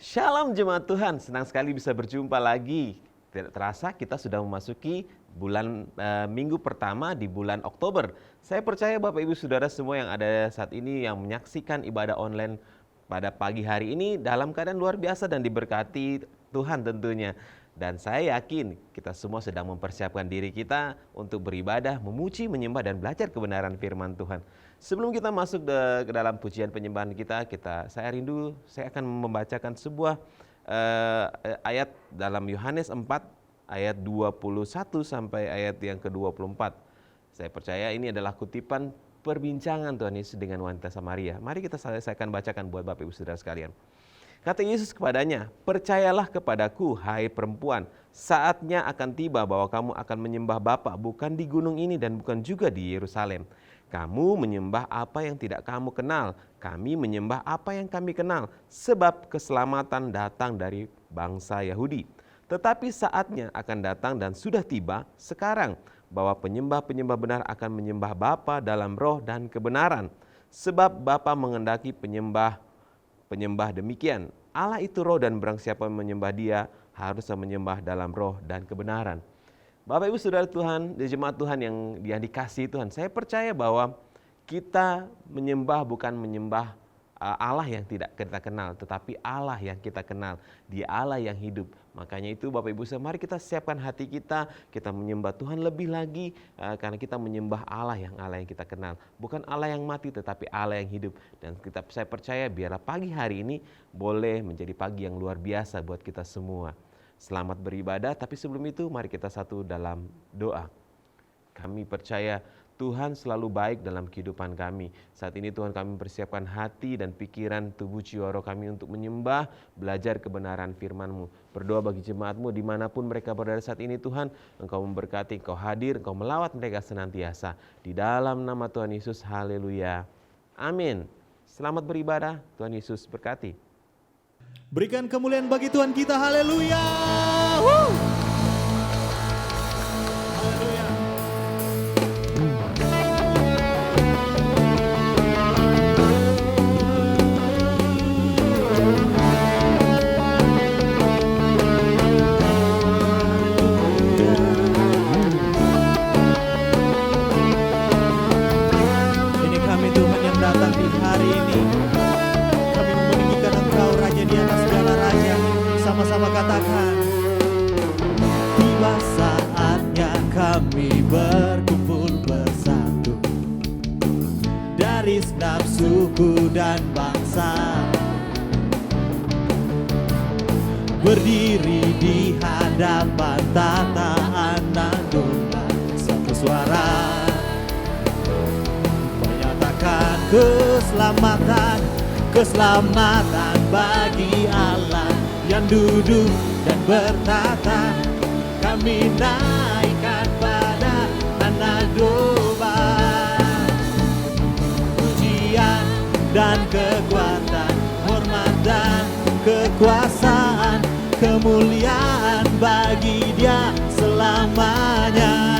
Shalom jemaat Tuhan, senang sekali bisa berjumpa lagi. Tidak terasa kita sudah memasuki minggu pertama di bulan Oktober. Saya percaya Bapak Ibu Saudara semua yang ada saat ini yang menyaksikan ibadah online pada pagi hari ini dalam keadaan luar biasa dan diberkati Tuhan tentunya. Dan saya yakin kita semua sedang mempersiapkan diri kita untuk beribadah, memuji, menyembah dan belajar kebenaran firman Tuhan. Sebelum kita masuk ke dalam pujian penyembahan saya akan membacakan sebuah ayat dalam Yohanes 4 ayat 21 sampai ayat yang ke-24. Saya percaya ini adalah kutipan perbincangan Tuhan Yesus dengan wanita Samaria. Mari saya akan bacakan buat Bapak Ibu Saudara sekalian. Kata Yesus kepadanya, "Percayalah kepadaku, hai perempuan, saatnya akan tiba bahwa kamu akan menyembah Bapa bukan di gunung ini dan bukan juga di Yerusalem. Kamu menyembah apa yang tidak kamu kenal, kami menyembah apa yang kami kenal, sebab keselamatan datang dari bangsa Yahudi. Tetapi saatnya akan datang dan sudah tiba sekarang, bahwa penyembah-penyembah benar akan menyembah Bapa dalam roh dan kebenaran. Sebab Bapa mengendaki penyembah demikian. Allah itu roh dan barang siapa menyembah Dia harus menyembah dalam roh dan kebenaran." Bapak Ibu Saudara Tuhan, jemaat Tuhan yang dikasihi Tuhan, saya percaya bahwa kita menyembah bukan menyembah Allah yang tidak kita kenal, tetapi Allah yang kita kenal, Dia Allah yang hidup. Makanya itu Bapak Ibu Saudara, mari kita siapkan hati kita menyembah Tuhan lebih lagi, karena kita menyembah Allah yang kita kenal. Bukan Allah yang mati, tetapi Allah yang hidup. Dan saya percaya biarlah pagi hari ini boleh menjadi pagi yang luar biasa buat kita semua. Selamat beribadah, tapi sebelum itu mari kita satu dalam doa. Kami percaya Tuhan selalu baik dalam kehidupan kami. Saat ini Tuhan kami mempersiapkan hati dan pikiran, tubuh jiwa roh kami untuk menyembah, belajar kebenaran firman-Mu. Berdoa bagi jemaat-Mu dimanapun mereka berada saat ini Tuhan. Engkau memberkati, Engkau hadir, Engkau melawat mereka senantiasa. Di dalam nama Tuhan Yesus, haleluya. Amin. Selamat beribadah, Tuhan Yesus berkati. Berikan kemuliaan bagi Tuhan kita, haleluya. Haleluya. Ini kami Tuhan yang datang di hari ini. Kami meninggikan Engkau Raja di atas segala raja. Sama-sama katakan, tiba saatnya kami berkumpul bersatu dari segenap suku dan bangsa, berdiri di hadapan tata anak domba, satu suara menyatakan keselamatan bagi Allah yang duduk dan bertata. Kami naikkan pada anak domba pujian dan kekuatan, hormat dan kekuasaan, kemuliaan bagi Dia selamanya.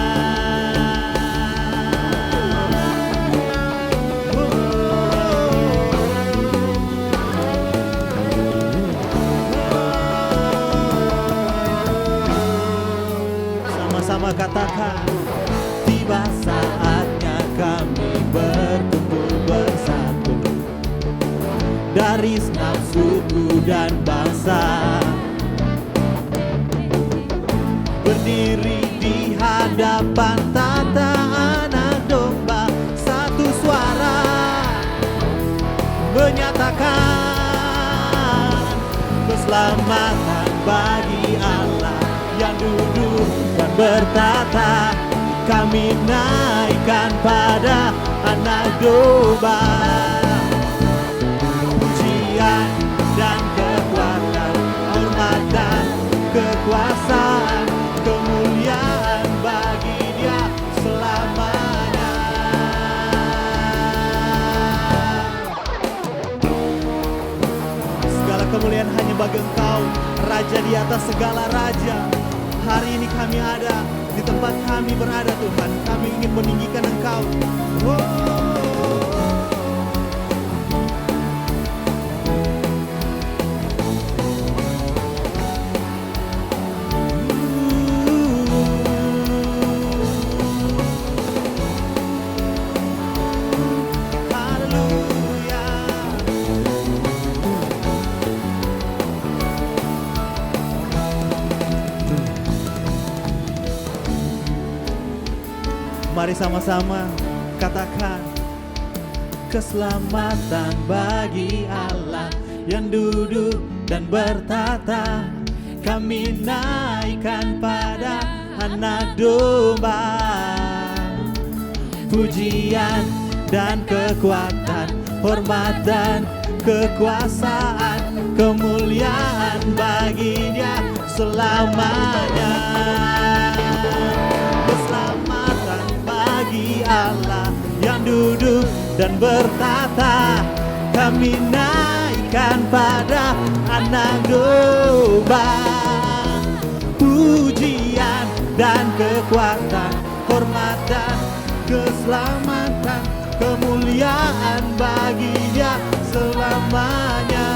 Sama katakan, tiba saatnya kami berkumpul bersatu dari segenap suku dan bangsa, berdiri di hadapan tata anak domba, satu suara menyatakan keselamatan bagi Allah yang duduk dan bertata. Kami naikkan pada anak domba pujian dan kekuatan, hormat dan kekuasaan, kemuliaan bagi Dia selamanya. Segala kemuliaan hanya bagi Engkau, Raja di atas segala raja. Hari ini kami ada di tempat kami berada Tuhan. Kami ingin meninggikan Engkau. Mari sama-sama katakan, keselamatan bagi Allah yang duduk dan bertata. Kami naikkan pada Anak Domba. Pujian dan kekuatan, hormat dan kekuasaan, kemuliaan bagi Dia selamanya. Keselamatan bagi Allah yang duduk dan bertata. Kami naikkan pada Anak Domba. Pujian dan kekuatan, hormat dan keselamatan, kemuliaan bagi Dia selamanya.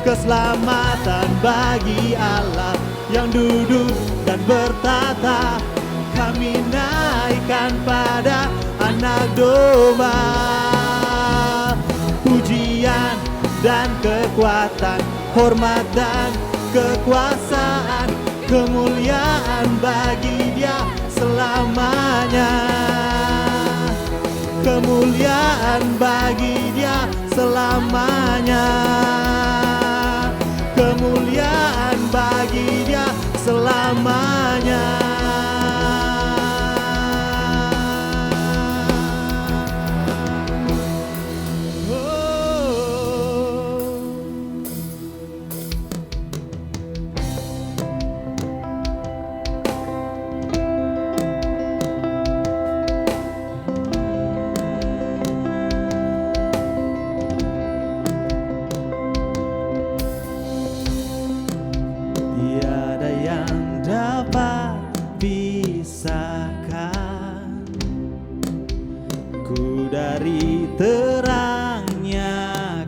Keselamatan bagi Allah yang duduk dan bertata. Kami naikkan pada Anak Domba. Pujian dan kekuatan, hormat dan kekuasaan, kemuliaan bagi Dia selamanya. Kemuliaan bagi Dia selamanya. Kemuliaan bagi Dia selamanya. Tiada yang dapat pisahkan ku dari terangnya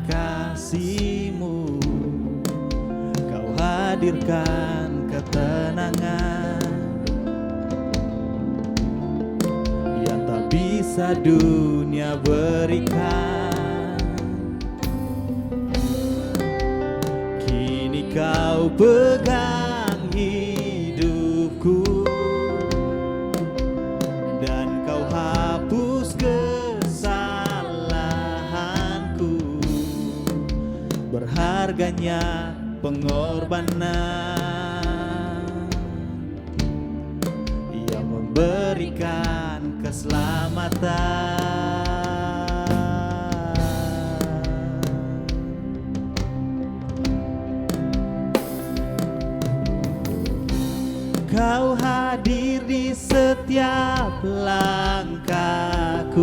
kasih-Mu. Kau hadirkan ketenangan yang tak bisa dunia berikan. Kini Kau pegang hidupku dan Kau hapus kesalahanku. Berharganya pengorbanan yang memberikan keselamatan. Kau hadir di setiap langkahku.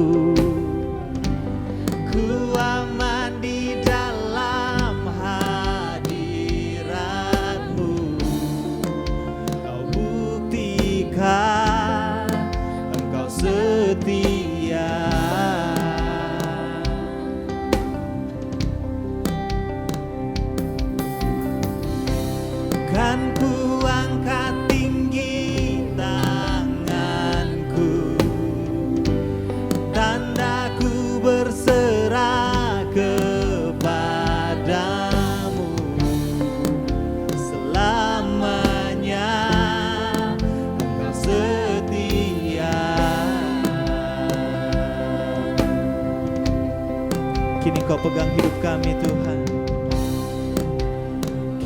Ku aman di dalam hadirat-Mu. Kau buktikan Engkau setia. Kan ku angkat tinggi tanganku, tandaku berserah kepadamu. Selamanya Engkau setia. Kini Kau pegang hidup kami, Tuhan.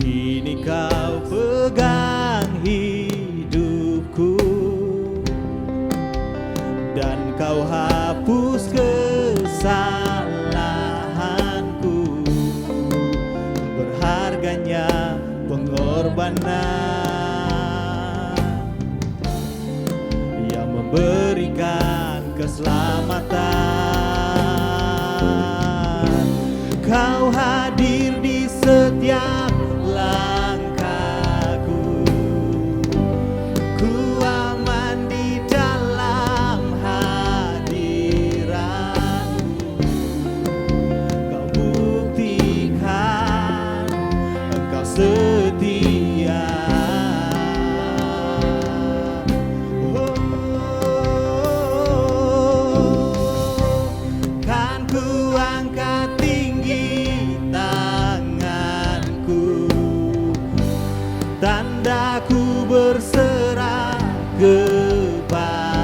Kini Kau pegang hidupku dan Kau hapus kesalahanku. Berharganya pengorbanan yang memberikan keselamatan. Kau hadir di setiap langkahku. Ku aman di dalam hadirat-Mu. Kau buktikan Engkau setia. Kan ku angkat tinggi tanganku, tandaku berserah kepadamu.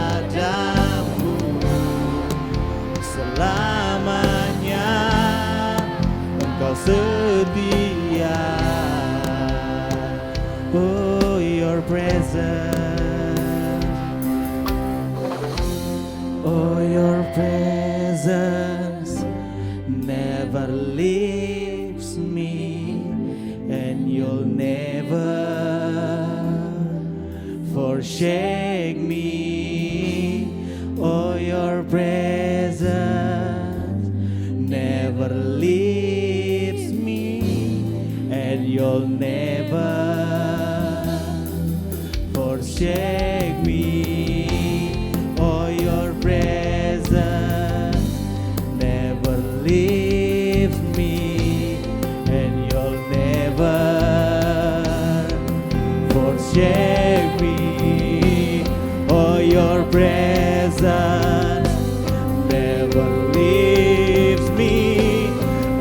setia. Oh, your presence, oh, your presence never leaves me, and you'll never forsake me. Oh, your presence never leaves me, and you'll never forsake me. Oh, your presence never leaves me, and you'll never forsake me. Oh, your presence never leaves me,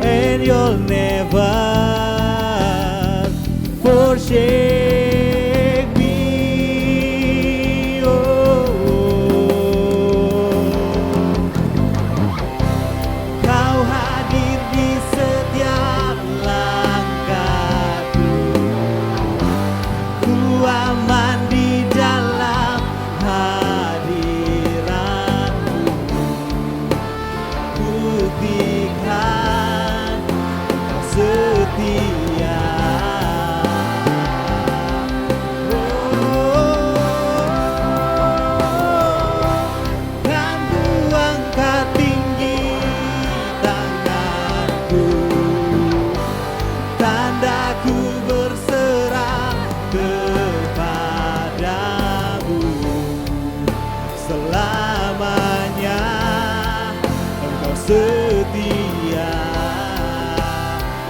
and you'll never forsake me. Oh, kau hadir di setiap langkahku, ku aman di dalam hadiratmu. Buktikan kau setia. Kan ku angkat tinggi tanganku, tandaku berserah kepadamu. Selamanya Engkau setia.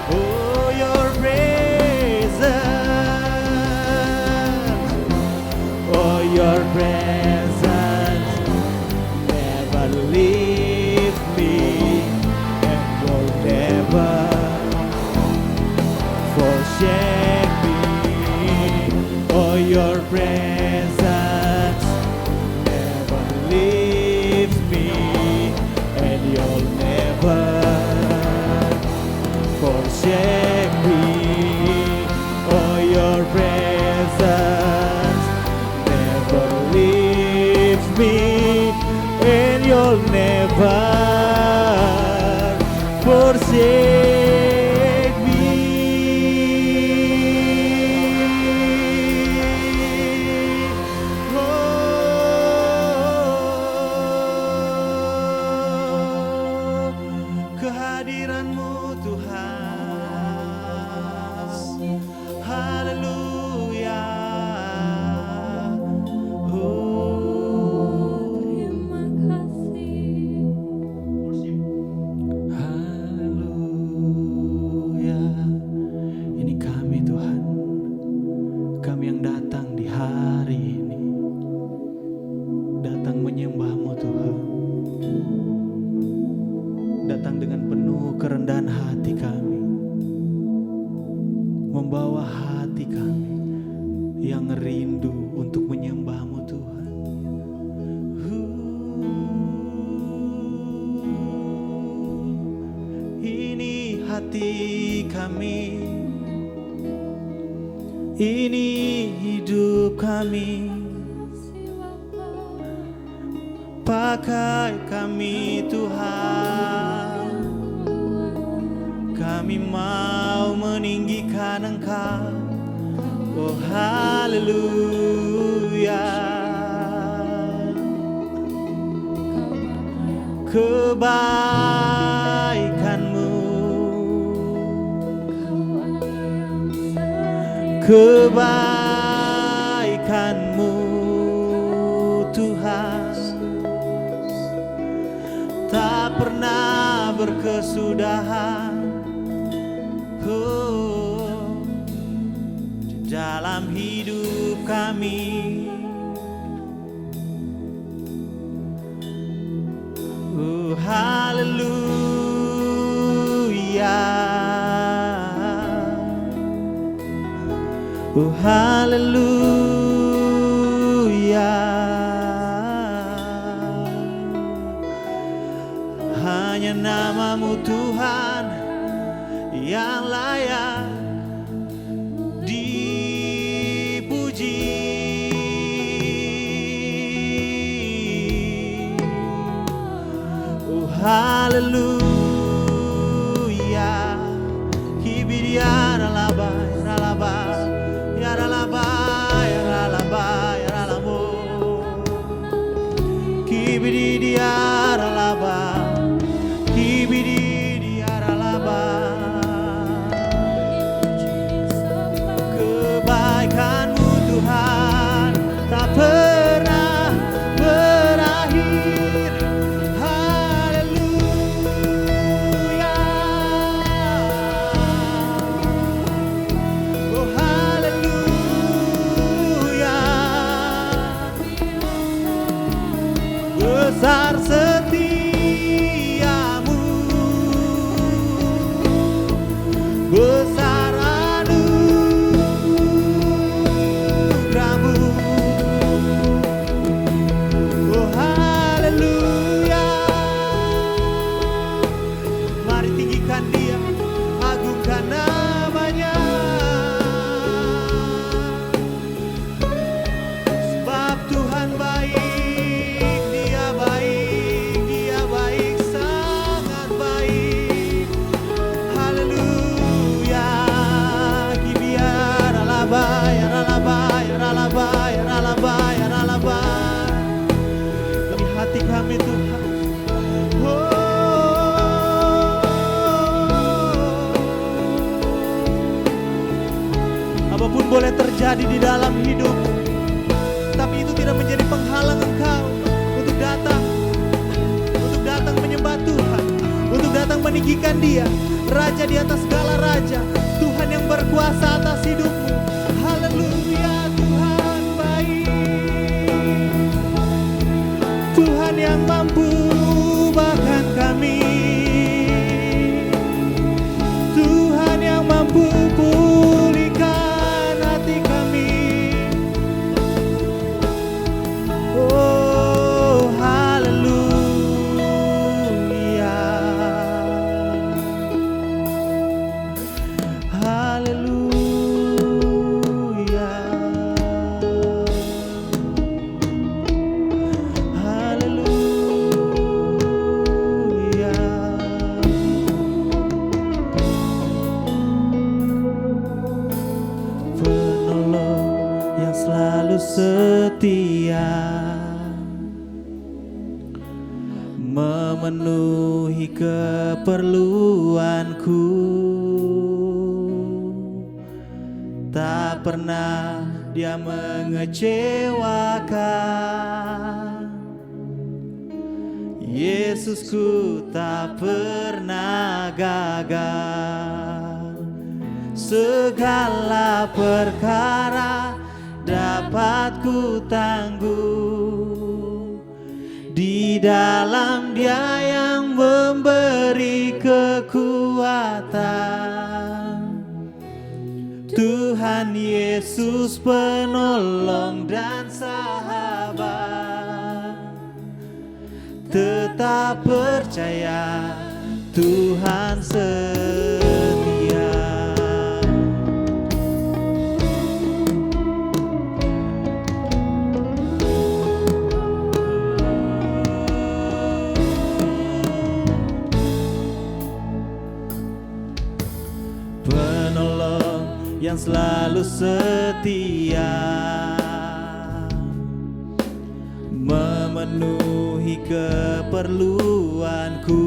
Oh, your presence, oh, your presence never leave me, and will never forsake me. Oh, your presence never leaves me, and you'll never forsake me. Oh, your presence never leaves me, and you'll never forsake me. Oh, kehadiran-Mu Tuhan, haleluya. Oh, Terima kasih. haleluya. Ini kami Tuhan, kami yang datang di hari ini, datang menyembah-Mu Tuhan, datang dengan penuh kerendahan hati kami, membawa hati kami yang rindu untuk menyembah-Mu Tuhan. Ini hati kami, ini hidup kami, pakai kami Tuhan. Kami mau meninggikan Engkau. Oh, haleluya. Kebaikan-Mu, kebaikan-Mu Tuhan tak pernah berkesudahan. Oh, di dalam hidup kami. Oh, haleluya. Oh, haleluya. Hanya nama-Mu Tuhan yang layak dipuji. Oh haleluya, kibiria ralaba ralaba ya ralaba ya ralaba ya ralamo, kibiria ralaba kibiria ralaba. Kebaikan-Mu Tuhan tak pernah berakhir. Haleluya. Oh haleluya. Besar setiamu, besar anugerah-Mu. Oh haleluya. Mari tinggikan Dia, agungkan nama-Nya. Sebab Tuhan baik, Dia baik, sangat baik. Haleluya. Kibiar alaba, ya ralaba, ya ralaba, ya ralaba, ya ralaba. Ini hati kami Tuhan. Apapun boleh terjadi di dalam hidup, tapi itu tidak menjadi penghalang Engkau untuk datang menyembah Tuhan, untuk datang meninggikan Dia, Raja di atas segala raja, Tuhan yang berkuasa atas hidupmu. Haleluya. Tuhan baik, Tuhan yang mampu bahkan kami, Tuhan yang mampu pulihkan hati kami. Oh haleluya, haleluya, haleluya. Penolong yang selalu setia, memenuhi keperluanku, tak pernah Dia mengecewakan. Yesusku tak pernah gagal. Segala perkara dapat ku tangguh di dalam Dia yang memberi kekuatan. Tuhan Yesus penolong dan sahabat, tetap percaya Tuhan setia. Penolong yang selalu setia, memenuhi keperluanku,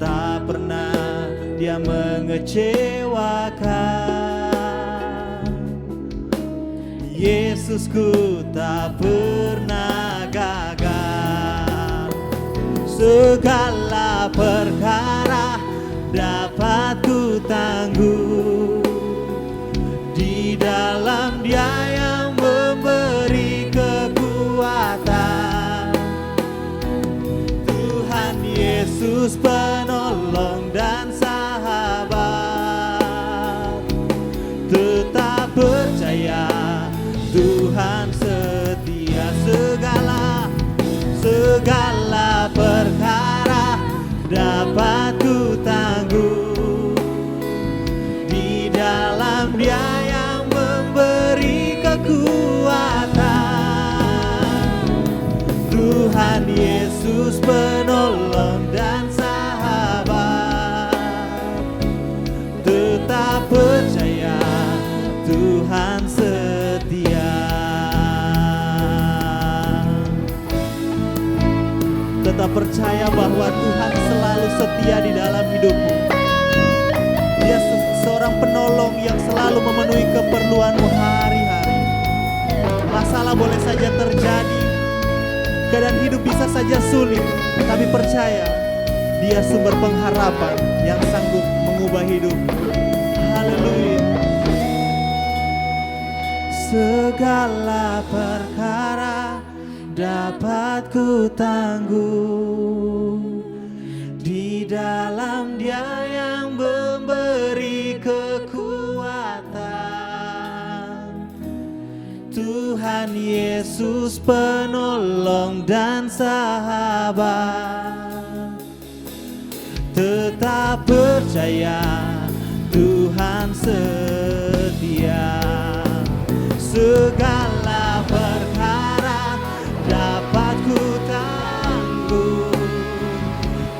tak pernah Dia mengecewakan. Yesusku tak pernah gagal. Segala perkara dapat ku tangguh di dalam Dia yang memberi kekuatan. Tuhan Yesus penolong dan sahabat, tetap percaya Tuhan setia. Segala perkara dapat Dia yang memberi kekuatan. Tuhan Yesus penolong dan sahabat. Tetap percaya Tuhan setia. Tetap percaya bahwa Tuhan selalu setia di dalam hidupmu. Dia seorang penolong yang selalu memenuhi keperluanmu hari-hari. Masalah boleh saja terjadi, keadaan hidup bisa saja sulit, tapi percaya Dia sumber pengharapan yang sanggup mengubah hidup. Haleluya. Segala perkara dapat ku tanggung di dalam Dia yang memberi kekuatan. Tuhan Yesus penolong dan sahabat. Tetap percaya Tuhan setia. Segala perkara dapat ku tanggung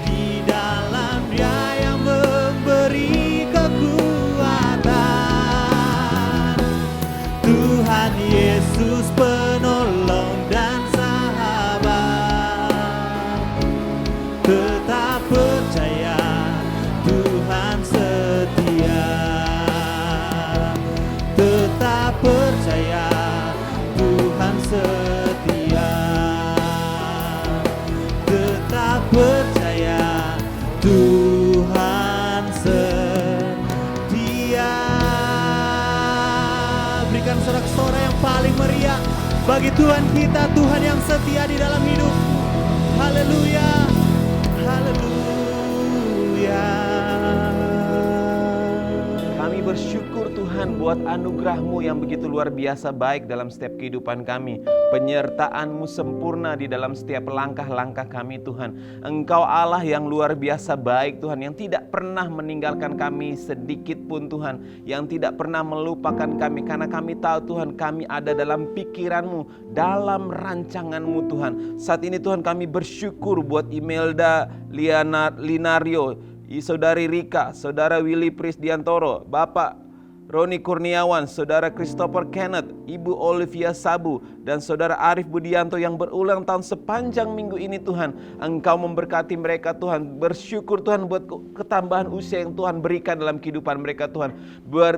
di dalam Dia yang memberi kekuatan. Tuhan Yesus penolong dan sahabat. Tetap percaya Tuhan setia. Tetap percaya Tuhan setia. Tetap percaya Tuhan setia. Berikan sorak-sorai yang paling meriah bagi Tuhan kita, Tuhan yang setia di dalam hidup. Haleluya. Haleluya. Kami bersyukur Tuhan buat anugerah-Mu yang begitu luar biasa baik dalam setiap kehidupan kami. Penyertaan-Mu sempurna di dalam setiap langkah-langkah kami Tuhan. Engkau Allah yang luar biasa baik Tuhan, yang tidak pernah meninggalkan kami sedikit pun Tuhan, yang tidak pernah melupakan kami, karena kami tahu Tuhan kami ada dalam pikiran-Mu, dalam rancangan-Mu Tuhan. Saat ini Tuhan kami bersyukur buat Imelda Linario, Saudari Rika, Saudara Willy Prisdiantoro, Bapak Roni Kurniawan, Saudara Christopher Kenneth, Ibu Olivia Sabu, dan Saudara Arif Budianto yang berulang tahun sepanjang minggu ini Tuhan. Engkau memberkati mereka Tuhan. Bersyukur Tuhan buat ketambahan usia yang Tuhan berikan dalam kehidupan mereka Tuhan.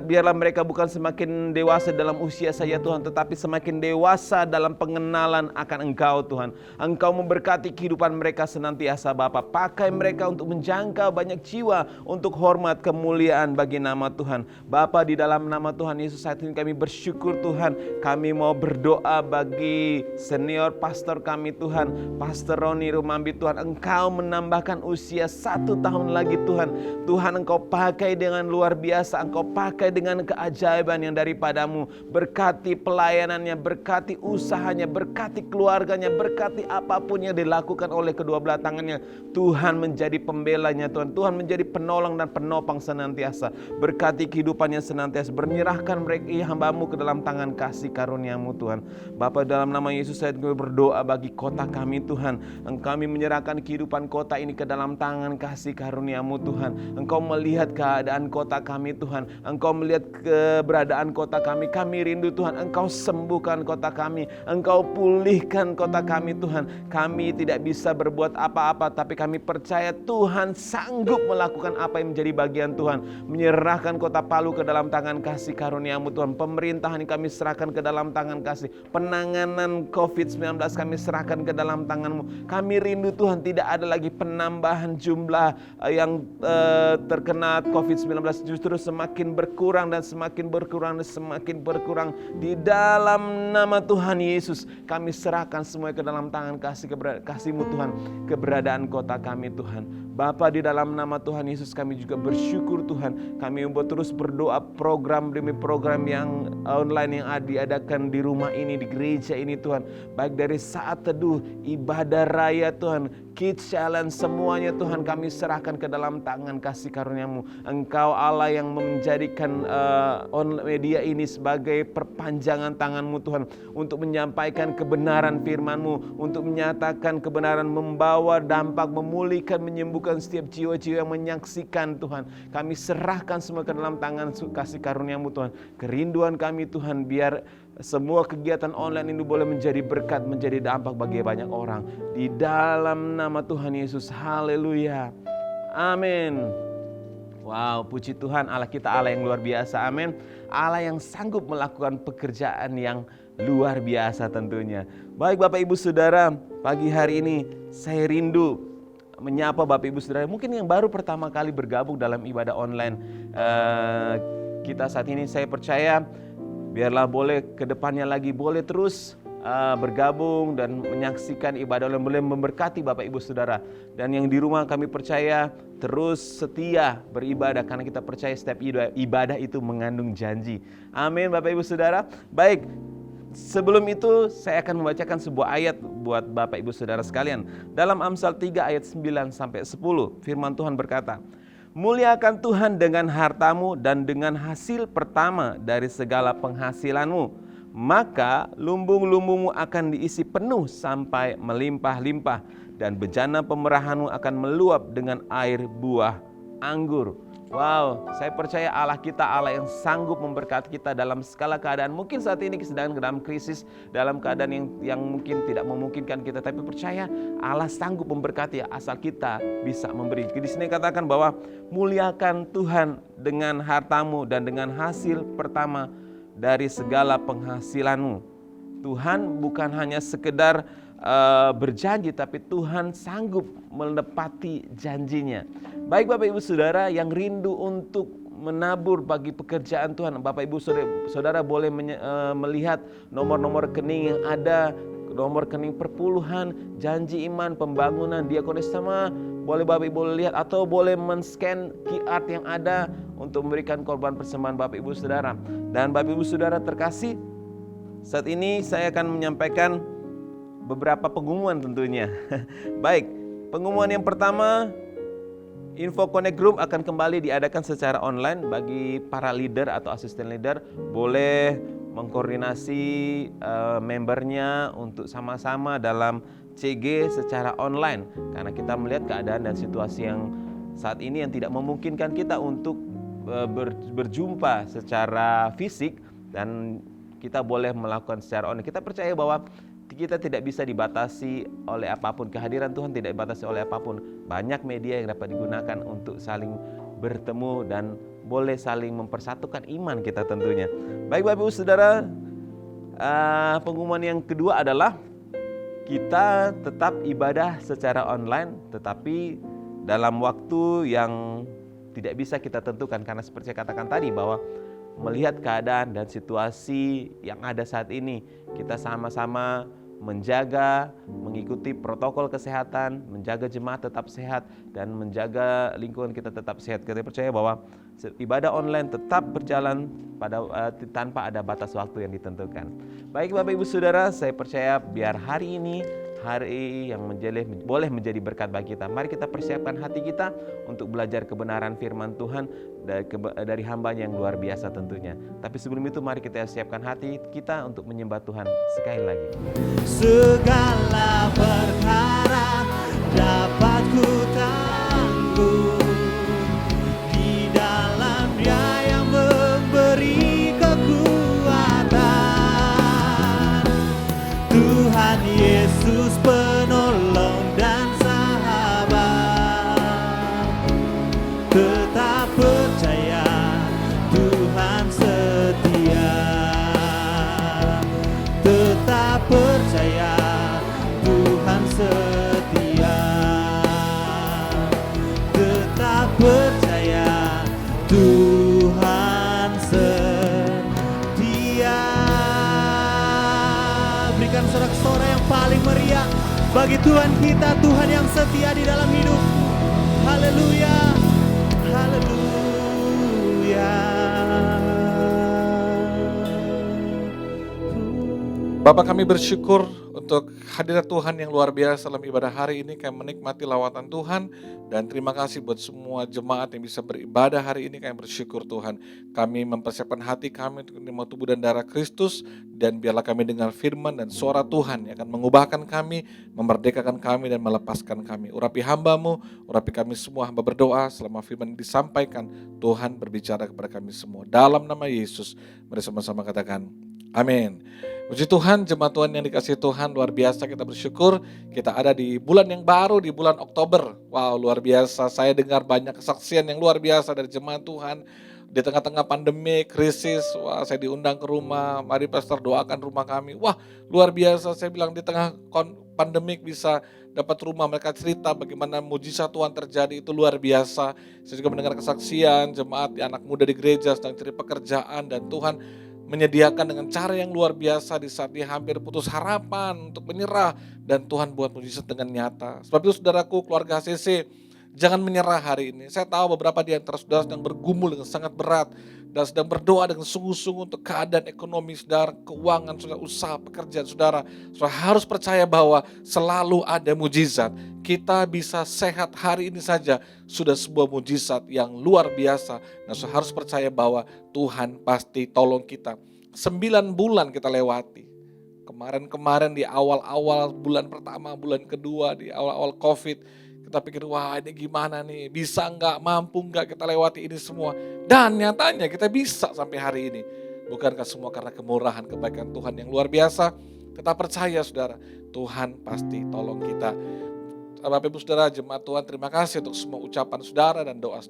Biarlah mereka bukan semakin dewasa dalam usia saja Tuhan, tetapi semakin dewasa dalam pengenalan akan Engkau Tuhan. Engkau memberkati kehidupan mereka senantiasa Bapa. Pakai mereka untuk menjangkau banyak jiwa, untuk hormat kemuliaan bagi nama Tuhan. Bapa, di dalam nama Tuhan Yesus saat ini kami bersyukur Tuhan. Kami mau berdoa bagi senior pastor kami Tuhan, Pastor Roni Rumambi Tuhan. Engkau menambahkan usia 1 tahun lagi Tuhan. Tuhan, Engkau pakai dengan luar biasa. Engkau pakai dengan keajaiban yang daripadamu. Berkati pelayanannya, berkati usahanya, berkati keluarganya, berkati apapun yang dilakukan oleh kedua belah tangannya. Tuhan menjadi pembelanya Tuhan. Tuhan menjadi penolong dan penopang senantiasa. Berkati kehidupannya senantiasa. Bernyerahkan mereka hamba-Mu ke dalam tangan kasih karunia-Mu Tuhan. Bapa, dalam nama Yesus saya berdoa bagi kota kami Tuhan. Kami menyerahkan kehidupan kota ini ke dalam tangan kasih karunia-Mu Tuhan. Engkau melihat keadaan kota kami Tuhan. Engkau melihat keberadaan kota kami. Kami rindu Tuhan, Engkau sembuhkan kota kami. Engkau pulihkan kota kami Tuhan. Kami tidak bisa berbuat apa-apa, tapi kami percaya Tuhan sanggup melakukan apa yang menjadi bagian Tuhan. Menyerahkan kota Palu ke dalam tangan kasih karunia-Mu Tuhan. Pemerintahan ini kami serahkan ke dalam tangan kasih. Penanganan COVID-19 kami serahkan ke dalam tangan-Mu. Kami rindu Tuhan tidak ada lagi penambahan jumlah yang terkena COVID-19, justru semakin berkurang dan semakin berkurang dan semakin berkurang. Di dalam nama Tuhan Yesus kami serahkan semua ke dalam tangan kasih-Mu Tuhan. Keberadaan kota kami Tuhan. Bapa, di dalam nama Tuhan Yesus kami juga bersyukur Tuhan. Kami membuat terus berdoa program demi program yang online yang diadakan di rumah ini, di gereja ini Tuhan. Baik dari saat teduh, ibadah raya Tuhan, Kids Challenge, semuanya Tuhan kami serahkan ke dalam tangan kasih karunia-Mu. Engkau Allah yang menjadikan media ini sebagai perpanjangan tangan-Mu Tuhan. Untuk menyampaikan kebenaran firman-Mu, untuk menyatakan kebenaran, membawa dampak, memulihkan, menyembuhkan setiap jiwa-jiwa yang menyaksikan Tuhan. Kami serahkan semua ke dalam tangan kasih karunia-Mu Tuhan. Kerinduan kami Tuhan, biar semua kegiatan online ini boleh menjadi berkat, menjadi dampak bagi banyak orang. Di dalam nama Tuhan Yesus, haleluya, amin. Wow, puji Tuhan, Allah kita Allah yang luar biasa, amin. Allah yang sanggup melakukan pekerjaan yang luar biasa tentunya. Baik Bapak Ibu Saudara, pagi hari ini saya rindu menyapa Bapak Ibu Saudara mungkin yang baru pertama kali bergabung dalam ibadah online kita saat ini. Saya percaya biarlah boleh ke depannya lagi boleh terus bergabung dan menyaksikan ibadah online, boleh memberkati Bapak Ibu Saudara. Dan yang di rumah kami percaya terus setia beribadah karena kita percaya setiap ibadah itu mengandung janji. Amin Bapak Ibu Saudara. Baik, sebelum itu saya akan membacakan sebuah ayat buat Bapak Ibu Saudara sekalian. Dalam Amsal 3 ayat 9-10 firman Tuhan berkata, muliakan Tuhan dengan hartamu dan dengan hasil pertama dari segala penghasilanmu. Maka lumbung-lumbungmu akan diisi penuh sampai melimpah-limpah. Dan bejana pemerahanmu akan meluap dengan air buah anggur. Wow, saya percaya Allah kita Allah yang sanggup memberkati kita dalam segala keadaan. Mungkin saat ini sedang dalam krisis, dalam keadaan yang mungkin tidak memungkinkan kita, tapi percaya Allah sanggup memberkati asal kita bisa memberi. Di sini katakan bahwa muliakan Tuhan dengan hartamu dan dengan hasil pertama dari segala penghasilanmu. Tuhan bukan hanya sekedar berjanji, tapi Tuhan sanggup menepati janjinya. Baik Bapak Ibu Saudara yang rindu untuk menabur bagi pekerjaan Tuhan, Bapak Ibu Saudara boleh melihat nomor-nomor rekening yang ada, nomor rekening perpuluhan, janji iman, pembangunan, diakonis sama. Boleh Bapak Ibu lihat atau boleh men-scan QR yang ada untuk memberikan korban persembahan Bapak Ibu Saudara. Dan Bapak Ibu Saudara terkasih, saat ini saya akan menyampaikan beberapa pengumuman tentunya. Baik, pengumuman yang pertama, Info Connect Group akan kembali diadakan secara online. Bagi para leader atau asisten leader boleh mengkoordinasi membernya untuk sama-sama dalam CG secara online. Karena kita melihat keadaan dan situasi yang saat ini yang tidak memungkinkan kita untuk berjumpa secara fisik, dan kita boleh melakukan secara online. Kita percaya bahwa kita tidak bisa dibatasi oleh apapun. Kehadiran Tuhan tidak dibatasi oleh apapun. Banyak media yang dapat digunakan untuk saling bertemu dan boleh saling mempersatukan iman kita tentunya. Baik Bapak Ibu Saudara, pengumuman yang kedua adalah kita tetap ibadah secara online, tetapi dalam waktu yang tidak bisa kita tentukan. Karena seperti saya katakan tadi bahwa melihat keadaan dan situasi yang ada saat ini, kita sama-sama menjaga, mengikuti protokol kesehatan, menjaga jemaat tetap sehat, dan menjaga lingkungan kita tetap sehat. Kita percaya bahwa ibadah online tetap berjalan tanpa ada batas waktu yang ditentukan. Baik Bapak Ibu Saudara, saya percaya biar hari ini hari yang boleh menjadi berkat bagi kita. Mari kita persiapkan hati kita untuk belajar kebenaran firman Tuhan dari hamba-Nya yang luar biasa tentunya. Tapi sebelum itu mari kita siapkan hati kita untuk menyembah Tuhan sekali lagi. Segala perkara dapat ku tanggung di dalam Dia yang memberi kekuatan. Tuhan Yesus penolong dan sahabat. Tetap percaya Tuhan setia. Tetap percaya Tuhan setia. Tetap percaya Tuhan setia. Berikan sorak-sorai yang paling meriah bagi Tuhan kita, Tuhan yang setia di dalam hidup. haleluya, haleluya. Bapak, kami bersyukur untuk hadirat Tuhan yang luar biasa dalam ibadah hari ini. Kami menikmati lawatan Tuhan dan terima kasih buat semua jemaat yang bisa beribadah hari ini. Kami bersyukur Tuhan. Kami mempersiapkan hati kami untuk menerima tubuh dan darah Kristus, dan biarlah kami dengar firman dan suara Tuhan yang akan mengubahkan kami, memerdekakan kami dan melepaskan kami. Urapi hamba-Mu, urapi kami semua. Hamba berdoa selama firman disampaikan, Tuhan berbicara kepada kami semua. Dalam nama Yesus, mari sama-sama katakan amin. Puji Tuhan, jemaat Tuhan yang dikasihi Tuhan, luar biasa kita bersyukur. Kita ada di bulan yang baru, di bulan Oktober. Wow, luar biasa. Saya dengar banyak kesaksian yang luar biasa dari jemaat Tuhan. Di tengah-tengah pandemi, krisis, wah, saya diundang ke rumah. Mari pastor doakan rumah kami. Wah, luar biasa. Saya bilang di tengah pandemik bisa dapat rumah. Mereka cerita bagaimana mujizat Tuhan terjadi, itu luar biasa. Saya juga mendengar kesaksian jemaat, anak muda di gereja sedang cari pekerjaan, dan Tuhan menyediakan dengan cara yang luar biasa di saat dia hampir putus harapan untuk menyerah, dan Tuhan buat mujizat dengan nyata. Sebab itu saudaraku, keluarga HCC, jangan menyerah hari ini. Saya tahu beberapa di antara saudara sedang bergumul dengan sangat berat dan sedang berdoa dengan sungguh-sungguh untuk keadaan ekonomi saudara, keuangan saudara, usaha, pekerjaan saudara. Saudara harus percaya bahwa selalu ada mujizat. Kita bisa sehat hari ini saja sudah sebuah mujizat yang luar biasa. Nah, saudara harus percaya bahwa Tuhan pasti tolong kita. 9 bulan kita lewati. Kemarin-kemarin di awal-awal bulan pertama, bulan kedua, di awal-awal COVID, kita pikir, wah ini gimana nih, bisa nggak, mampu nggak kita lewati ini semua. Dan nyatanya kita bisa sampai hari ini. Bukankah semua karena kemurahan, kebaikan Tuhan yang luar biasa? Kita percaya saudara, Tuhan pasti tolong kita. Bapak Ibu Saudara, jemaat Tuhan, terima kasih untuk semua ucapan saudara dan doa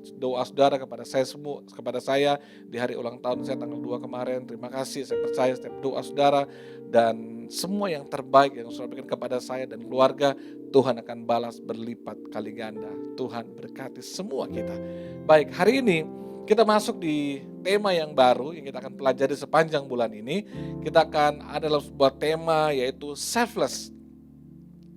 saudara kepada saya semua, kepada saya di hari ulang tahun saya tanggal 2 kemarin. Terima kasih, saya percaya setiap doa saudara dan semua yang terbaik yang saudara berikan kepada saya dan keluarga, Tuhan akan balas berlipat kali ganda. Tuhan berkati semua kita. Baik, hari ini kita masuk di tema yang baru yang kita akan pelajari sepanjang bulan ini. Kita akan ada dalam sebuah tema, yaitu selfless,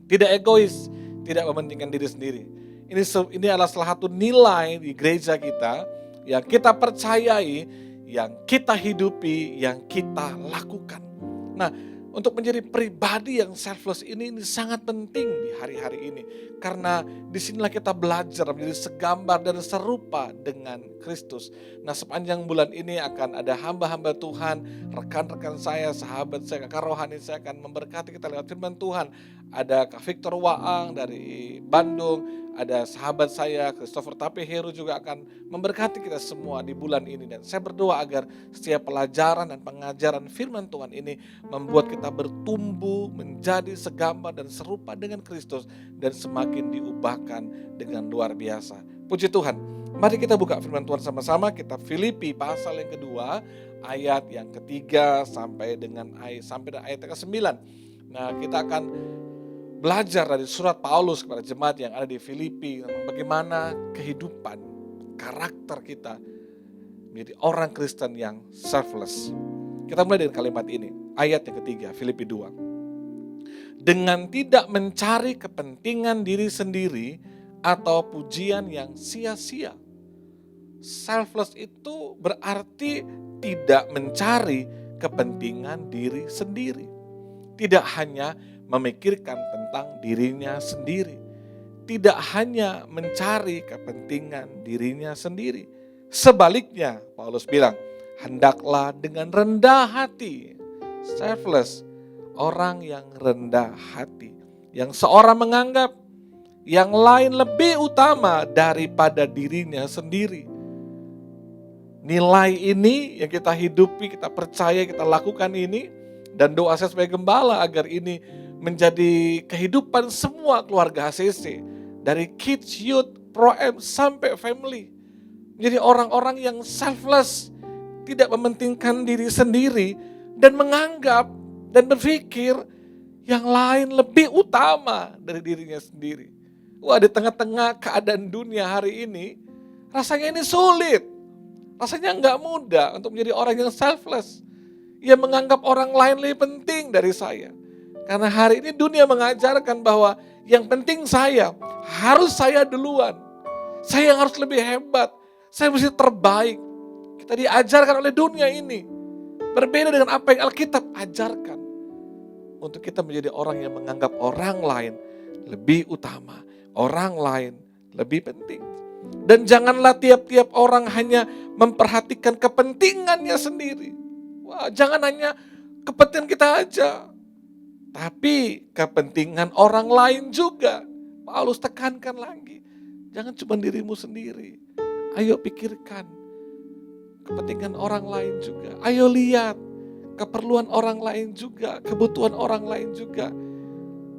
tidak egois, tidak mementingkan diri sendiri. Ini adalah salah satu nilai di gereja kita yang kita percayai, yang kita hidupi, yang kita lakukan. Nah, untuk menjadi pribadi yang selfless ini sangat penting di hari-hari ini. Karena disinilah kita belajar menjadi segambar dan serupa dengan Kristus. Nah, sepanjang bulan ini akan ada hamba-hamba Tuhan, rekan-rekan saya, sahabat saya, kakak rohani saya akan memberkati kita lewat firman Tuhan. Ada Kak Victor Waang dari Bandung, ada sahabat saya Christopher Tapeheru juga akan memberkati kita semua di bulan ini. Dan saya berdoa agar setiap pelajaran dan pengajaran firman Tuhan ini membuat kita bertumbuh menjadi segambar dan serupa dengan Kristus dan semakin diubahkan dengan luar biasa. Puji Tuhan. Mari kita buka firman Tuhan sama-sama. Kita Filipi pasal yang kedua, ayat yang ketiga sampai dengan ayat yang ke-9. Nah, kita akan belajar dari surat Paulus kepada jemaat yang ada di Filipi tentang bagaimana kehidupan, karakter kita menjadi orang Kristen yang selfless. Kita mulai dengan kalimat ini, ayat yang ketiga, Filipi 2. Dengan tidak mencari kepentingan diri sendiri atau pujian yang sia-sia. Selfless itu berarti tidak mencari kepentingan diri sendiri. Tidak hanya memikirkan tentang dirinya sendiri. Tidak hanya mencari kepentingan dirinya sendiri. Sebaliknya, Paulus bilang, hendaklah dengan rendah hati. Selfless, orang yang rendah hati. Yang seorang menganggap yang lain lebih utama daripada dirinya sendiri. Nilai ini yang kita hidupi, kita percaya, kita lakukan ini. Dan doa saya sebagai gembala agar ini menjadi kehidupan semua keluarga HCC. Dari kids, youth, pro-M sampai family. Menjadi orang-orang yang selfless. Tidak mementingkan diri sendiri. Dan menganggap dan berpikir yang lain lebih utama dari dirinya sendiri. Wah, di tengah-tengah keadaan dunia hari ini, rasanya ini sulit. Rasanya nggak mudah untuk menjadi orang yang selfless. Yang menganggap orang lain lebih penting dari saya. Karena hari ini dunia mengajarkan bahwa yang penting saya, harus saya duluan. Saya yang harus lebih hebat. Saya mesti terbaik. Kita diajarkan oleh dunia ini. Berbeda dengan apa yang Alkitab ajarkan. Untuk kita menjadi orang yang menganggap orang lain lebih utama. Orang lain lebih penting. Dan janganlah tiap-tiap orang hanya memperhatikan kepentingannya sendiri. Wah, jangan hanya kepentingan kita aja. Tapi kepentingan orang lain juga. Paulus tekankan lagi. Jangan cuma dirimu sendiri. Ayo pikirkan kepentingan orang lain juga. Ayo lihat keperluan orang lain juga. Kebutuhan orang lain juga.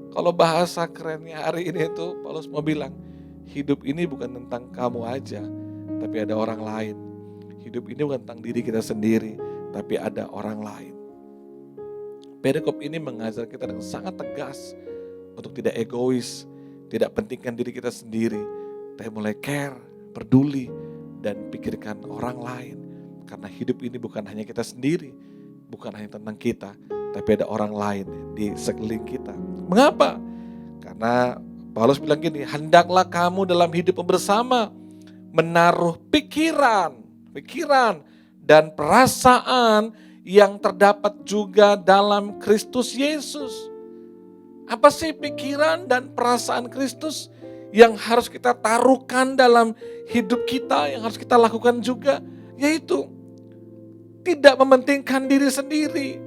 Kalau bahasa kerennya hari ini itu Paulus mau bilang, hidup ini bukan tentang kamu aja, tapi ada orang lain. Hidup ini bukan tentang diri kita sendiri, tapi ada orang lain. Perikop ini mengajar kita dengan sangat tegas untuk tidak egois, tidak pentingkan diri kita sendiri, tapi mulai care, peduli, dan pikirkan orang lain. Karena hidup ini bukan hanya kita sendiri, bukan hanya tentang kita, tapi ada orang lain di sekeliling kita. Mengapa? Karena Paulus bilang gini, hendaklah kamu dalam hidup bersama menaruh pikiran dan perasaan yang terdapat juga dalam Kristus Yesus. Apa sih pikiran dan perasaan Kristus yang harus kita taruhkan dalam hidup kita, yang harus kita lakukan juga? Yaitu tidak mementingkan diri sendiri,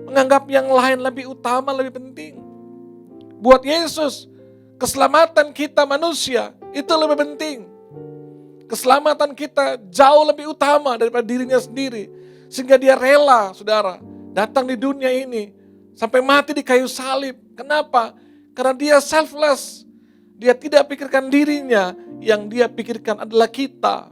menganggap yang lain lebih utama, lebih penting. Buat Yesus, keselamatan kita manusia itu lebih penting. Keselamatan kita jauh lebih utama daripada dirinya sendiri. Sehingga dia rela, saudara, datang di dunia ini sampai mati di kayu salib. Kenapa? Karena dia selfless. Dia tidak pikirkan dirinya, yang dia pikirkan adalah kita.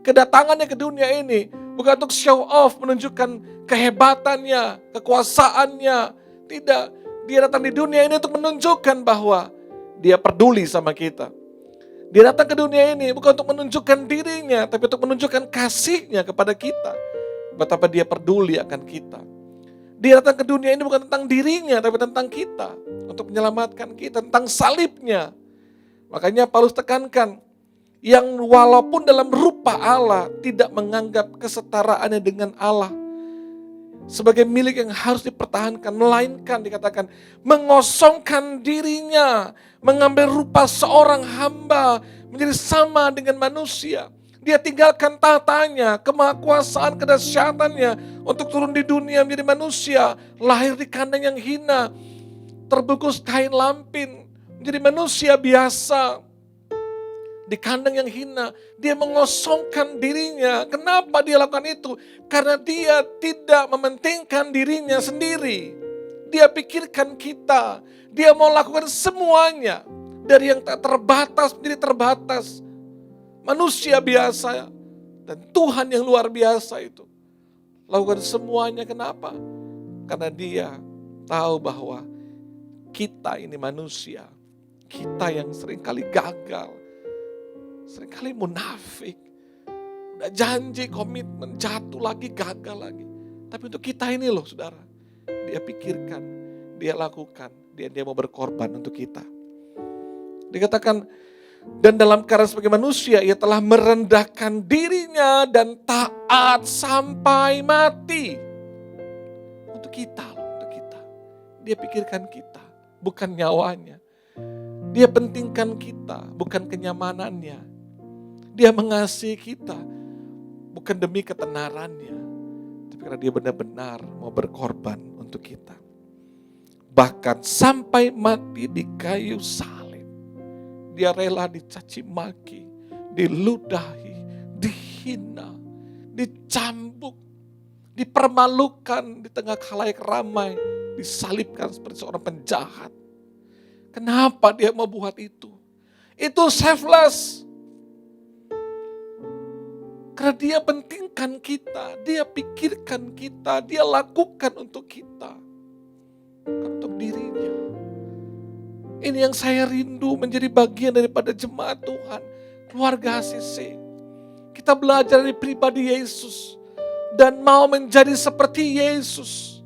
Kedatangannya ke dunia ini bukan untuk show off, menunjukkan kehebatannya, kekuasaannya. Tidak, dia datang di dunia ini untuk menunjukkan bahwa dia peduli sama kita. Dia datang ke dunia ini bukan untuk menunjukkan dirinya, tapi untuk menunjukkan kasihnya kepada kita. Betapa dia peduli akan kita. Dia datang ke dunia ini bukan tentang dirinya, tapi tentang kita. Untuk menyelamatkan kita, tentang salibnya. Makanya Paulus tekankan, yang walaupun dalam rupa Allah, tidak menganggap kesetaraannya dengan Allah sebagai milik yang harus dipertahankan, melainkan dikatakan mengosongkan dirinya, mengambil rupa seorang hamba, menjadi sama dengan manusia. Dia tinggalkan tatanya, kemahakuasaan, kedahsyatannya untuk turun di dunia menjadi manusia, lahir di kandang yang hina, terbungkus kain lampin, menjadi manusia biasa di kandang yang hina. Dia mengosongkan dirinya. Kenapa dia lakukan itu? Karena dia tidak mementingkan dirinya sendiri. Dia pikirkan kita. Dia mau lakukan semuanya. Dari yang tak terbatas menjadi terbatas. Manusia biasa dan Tuhan yang luar biasa itu. Lakukan semuanya, kenapa? Karena dia tahu bahwa kita ini manusia. Kita yang seringkali gagal. Seringkali munafik. Udah janji, komitmen, jatuh lagi, gagal lagi. Tapi untuk kita ini loh saudara. Dia pikirkan, dia lakukan, dia mau berkorban untuk kita. Dikatakan, dan dalam karya sebagai manusia, ia telah merendahkan dirinya dan taat sampai mati. Untuk kita loh, untuk kita. Dia pikirkan kita, bukan nyawanya. Dia pentingkan kita, bukan kenyamanannya. Dia mengasihi kita, bukan demi ketenarannya. Tapi karena dia benar-benar mau berkorban untuk kita. Bahkan sampai mati di kayu salib. Dia rela dicaci maki, diludahi, dihina, dicambuk, dipermalukan di tengah khalayak ramai, disalibkan seperti seorang penjahat. Kenapa dia mau buat itu? Itu selfless. Karena dia pentingkan kita, dia pikirkan kita, dia lakukan untuk kita. Bukan untuk dirinya. Ini yang saya rindu menjadi bagian daripada jemaat Tuhan, keluarga HCC. Kita belajar dari pribadi Yesus dan mau menjadi seperti Yesus.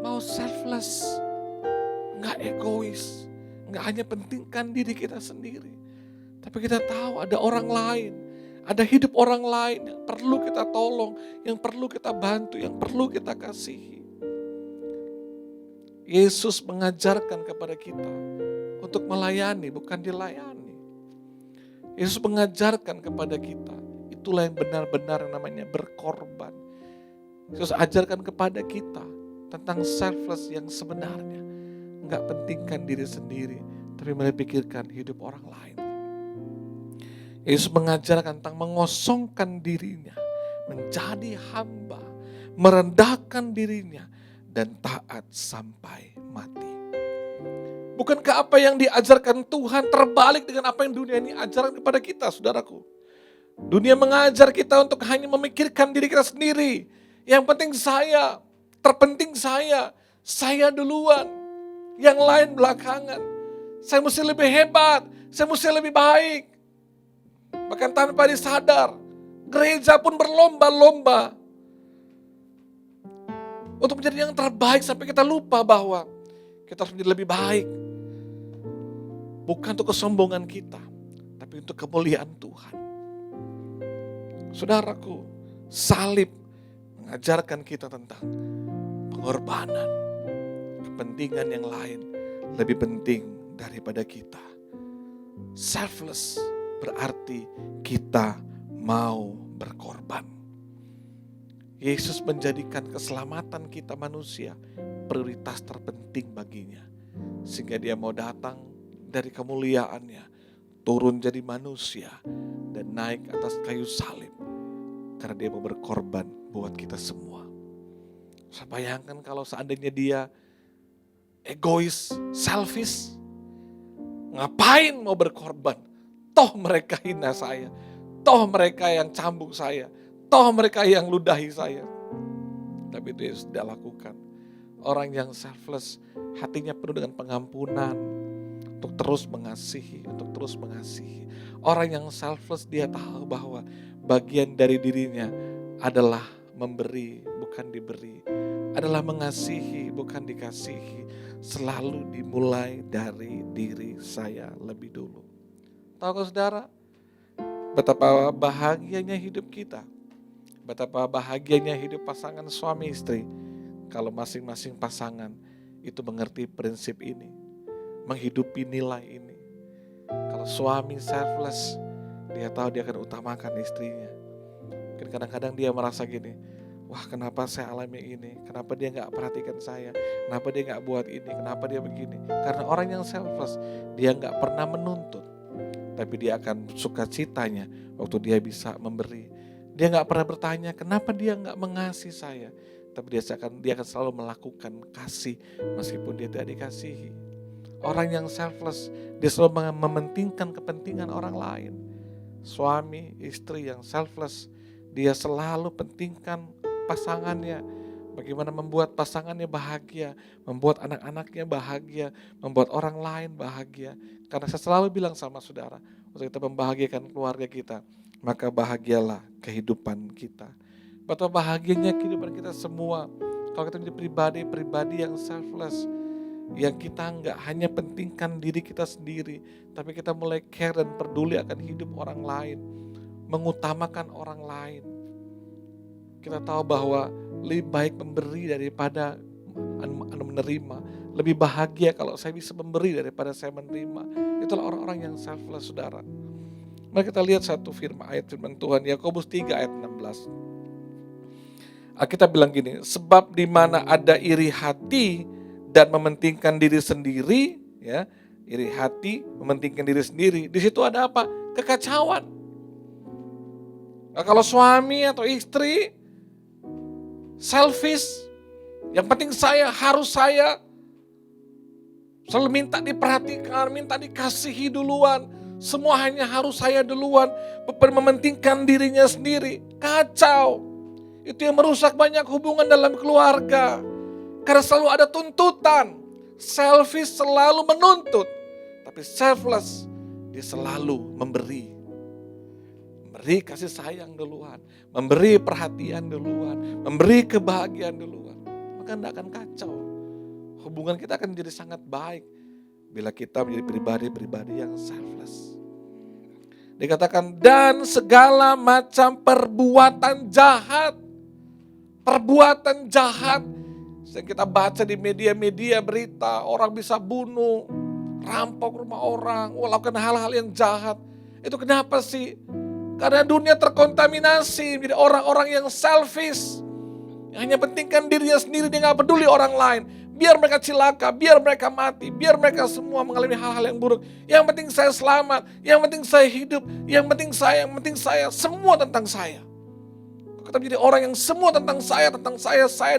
Mau selfless, gak egois, gak hanya pentingkan diri kita sendiri, Tapi kita tahu ada orang lain, ada hidup orang lain yang perlu kita tolong, yang perlu kita bantu, yang perlu kita kasihi. Yesus mengajarkan kepada kita untuk melayani, bukan dilayani. Yesus mengajarkan kepada kita, itulah yang benar-benar yang namanya berkorban. Yesus ajarkan kepada kita tentang selfless yang sebenarnya. Enggak pentingkan diri sendiri, tapi memikirkan hidup orang lain. Yesus mengajarkan tentang mengosongkan dirinya, menjadi hamba, merendahkan dirinya, dan taat sampai mati. Bukankah apa yang diajarkan Tuhan terbalik dengan apa yang dunia ini ajarkan kepada kita, saudaraku? Dunia mengajar kita untuk hanya memikirkan diri kita sendiri. Yang penting saya, terpenting saya duluan. Yang lain belakangan. Saya mesti lebih hebat, saya mesti lebih baik. Bahkan tanpa disadar, gereja pun berlomba-lomba untuk menjadi yang terbaik sampai kita lupa bahwa kita harus menjadi lebih baik. Bukan untuk kesombongan kita, tapi untuk kemuliaan Tuhan. Saudaraku, salib mengajarkan kita tentang pengorbanan, kepentingan yang lain lebih penting daripada kita. Selfless berarti kita mau berkorban. Yesus menjadikan keselamatan kita manusia prioritas terpenting baginya. Sehingga dia mau datang dari kemuliaannya, turun jadi manusia, dan naik atas kayu salib. Karena dia mau berkorban buat kita semua. Saya bayangkan kalau seandainya dia egois, selfish, ngapain mau berkorban? Toh mereka hina saya, toh mereka yang cambuk saya, toh mereka yang ludahi saya. Tapi itu Yesus tidak lakukan. Orang yang selfless, hatinya penuh dengan pengampunan, untuk terus mengasihi, untuk terus mengasihi. Orang yang selfless, dia tahu bahwa bagian dari dirinya adalah memberi, bukan diberi. Adalah mengasihi, bukan dikasihi. Selalu dimulai dari diri saya lebih dulu. Tahu saudara, betapa bahagianya hidup kita. Betapa bahagianya hidup pasangan suami istri. Kalau masing-masing pasangan itu mengerti prinsip ini. Menghidupi nilai ini. Kalau suami selfless, dia tahu dia akan utamakan istrinya. Mungkin kadang-kadang dia merasa gini, wah kenapa saya alami ini, kenapa dia gak perhatikan saya, kenapa dia gak buat ini, kenapa dia begini. Karena orang yang selfless, dia gak pernah menuntut. Tapi dia akan sukacitanya waktu dia bisa memberi. Dia gak pernah bertanya, kenapa dia gak mengasihi saya. Tapi dia akan selalu melakukan kasih meskipun dia tidak dikasihi. Orang yang selfless, dia selalu mementingkan kepentingan orang lain. Suami, istri yang selfless, dia selalu pentingkan pasangannya. Bagaimana membuat pasangannya bahagia, membuat anak-anaknya bahagia, membuat orang lain bahagia. Karena saya selalu bilang sama saudara, untuk kita membahagiakan keluarga kita, maka bahagialah kehidupan kita. Betapa bahagianya kehidupan kita semua, kalau kita menjadi pribadi-pribadi yang selfless, yang kita nggak hanya pentingkan diri kita sendiri, tapi kita mulai care dan peduli akan hidup orang lain, mengutamakan orang lain. Kita tahu bahwa lebih baik memberi daripada menerima. Lebih bahagia kalau saya bisa memberi daripada saya menerima. Itulah orang-orang yang selfless, saudara. Mari kita lihat satu ayat firman Tuhan, Yakobus 3 ayat 16. Kita bilang gini, sebab di mana ada iri hati dan mementingkan diri sendiri, ya, iri hati, mementingkan diri sendiri, di situ ada apa? Kekacauan. Nah, kalau suami atau istri selfish, yang penting harus saya, selalu minta diperhatikan, minta dikasihi duluan, semua hanya harus saya duluan, mementingkan dirinya sendiri, kacau. Itu yang merusak banyak hubungan dalam keluarga. Karena selalu ada tuntutan. Selfish selalu menuntut. Tapi selfless, dia selalu memberi. Memberi kasih sayang duluan. Memberi perhatian duluan. Memberi kebahagiaan duluan. Maka tidak akan kacau. Hubungan kita akan menjadi sangat baik bila kita menjadi pribadi-pribadi yang selfless. Dikatakan dan segala macam perbuatan jahat. Perbuatan jahat. Yang kita baca di media-media berita, orang bisa bunuh, rampok rumah orang, melakukan hal-hal yang jahat. Itu kenapa sih? Karena dunia terkontaminasi menjadi orang-orang yang selfish. Yang hanya pentingkan dirinya sendiri, dia gak peduli orang lain. Biar mereka cilaka, biar mereka mati, biar mereka semua mengalami hal-hal yang buruk. Yang penting saya selamat, yang penting saya hidup, yang penting saya, semua tentang saya. Kita menjadi orang yang semua tentang saya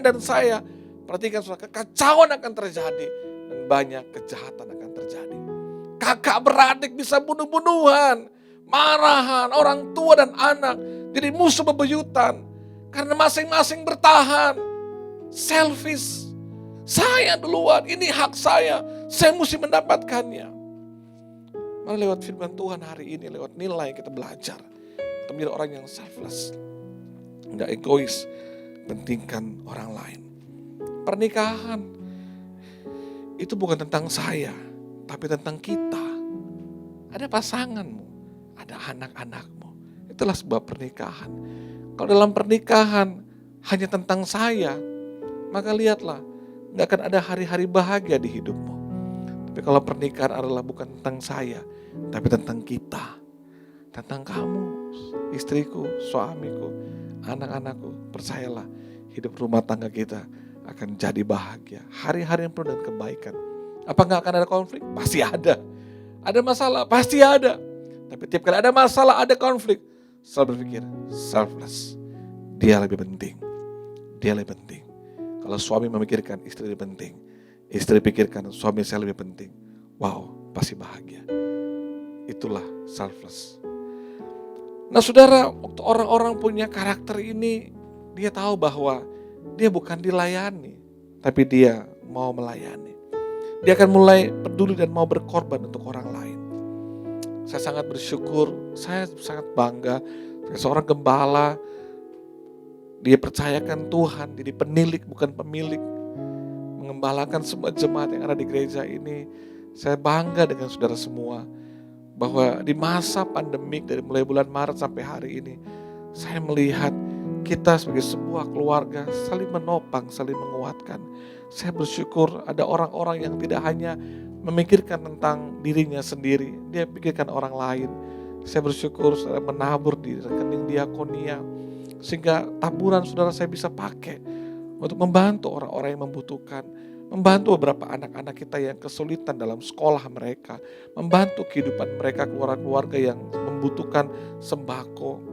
dan saya. Perhatikan saudara, kekacauan akan terjadi dan banyak kejahatan akan terjadi. Kakak beradik bisa bunuh-bunuhan, marahan, orang tua dan anak jadi musuh bebuyutan karena masing-masing bertahan, selfish. Saya duluan, ini hak saya mesti mendapatkannya. Mari lewat firman Tuhan hari ini, lewat nilai yang kita belajar, kita menjadi orang yang selfless, enggak egois, pentingkan orang lain. Pernikahan itu bukan tentang saya, tapi tentang kita. Ada pasanganmu, ada anak-anakmu. Itulah sebuah pernikahan. Kalau dalam pernikahan hanya tentang saya, maka lihatlah, gak akan ada hari-hari bahagia di hidupmu. Tapi kalau pernikahan adalah bukan tentang saya, tapi tentang kita. Tentang kamu, istriku, suamiku, anak-anakku. Percayalah, hidup rumah tangga kita akan jadi bahagia. Hari-hari yang penuh dengan kebaikan. Apa gak akan ada konflik? Pasti ada. Ada masalah? Pasti ada. Tapi tiap kali ada masalah, ada konflik, selalu berpikir, selfless. Dia lebih penting. Dia lebih penting. Kalau suami memikirkan istri lebih penting, istri pikirkan suami saya lebih penting. Wow, pasti bahagia. Itulah selfless. Nah saudara, waktu orang-orang punya karakter ini, dia tahu bahwa dia bukan dilayani, tapi dia mau melayani. Dia akan mulai peduli dan mau berkorban untuk orang lain. Saya sangat bersyukur, saya sangat bangga, seorang gembala, dia percayakan Tuhan, jadi penilik bukan pemilik, mengembalakan semua jemaat yang ada di gereja ini. Saya bangga dengan saudara semua, bahwa di masa pandemik dari mulai bulan Maret sampai hari ini, saya melihat kita sebagai sebuah keluarga saling menopang, saling menguatkan. Saya bersyukur ada orang-orang yang tidak hanya memikirkan tentang dirinya sendiri, dia pikirkan orang lain. Saya bersyukur saya menabur di rekening diakonia, sehingga taburan saudara saya bisa pakai untuk membantu orang-orang yang membutuhkan, membantu beberapa anak-anak kita yang kesulitan dalam sekolah mereka, membantu kehidupan mereka, keluarga-keluarga yang membutuhkan sembako.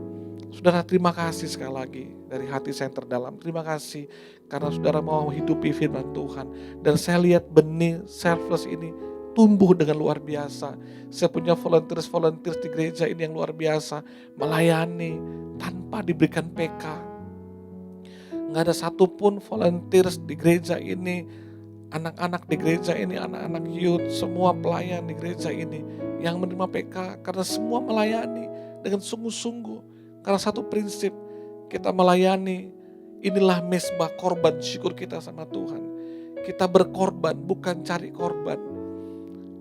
Saudara, terima kasih sekali lagi dari hati saya yang terdalam. Terima kasih karena saudara mau hidupi firman Tuhan. Dan saya lihat benih selfless ini tumbuh dengan luar biasa. Saya punya volunteers di gereja ini yang luar biasa, melayani tanpa diberikan PK. Nggak ada satupun volunteers di gereja ini, anak-anak di gereja ini, anak-anak youth, semua pelayan di gereja ini yang menerima PK karena semua melayani dengan sungguh-sungguh. Karena satu prinsip, kita melayani, inilah mesbah korban syukur kita sama Tuhan. Kita berkorban, bukan cari korban.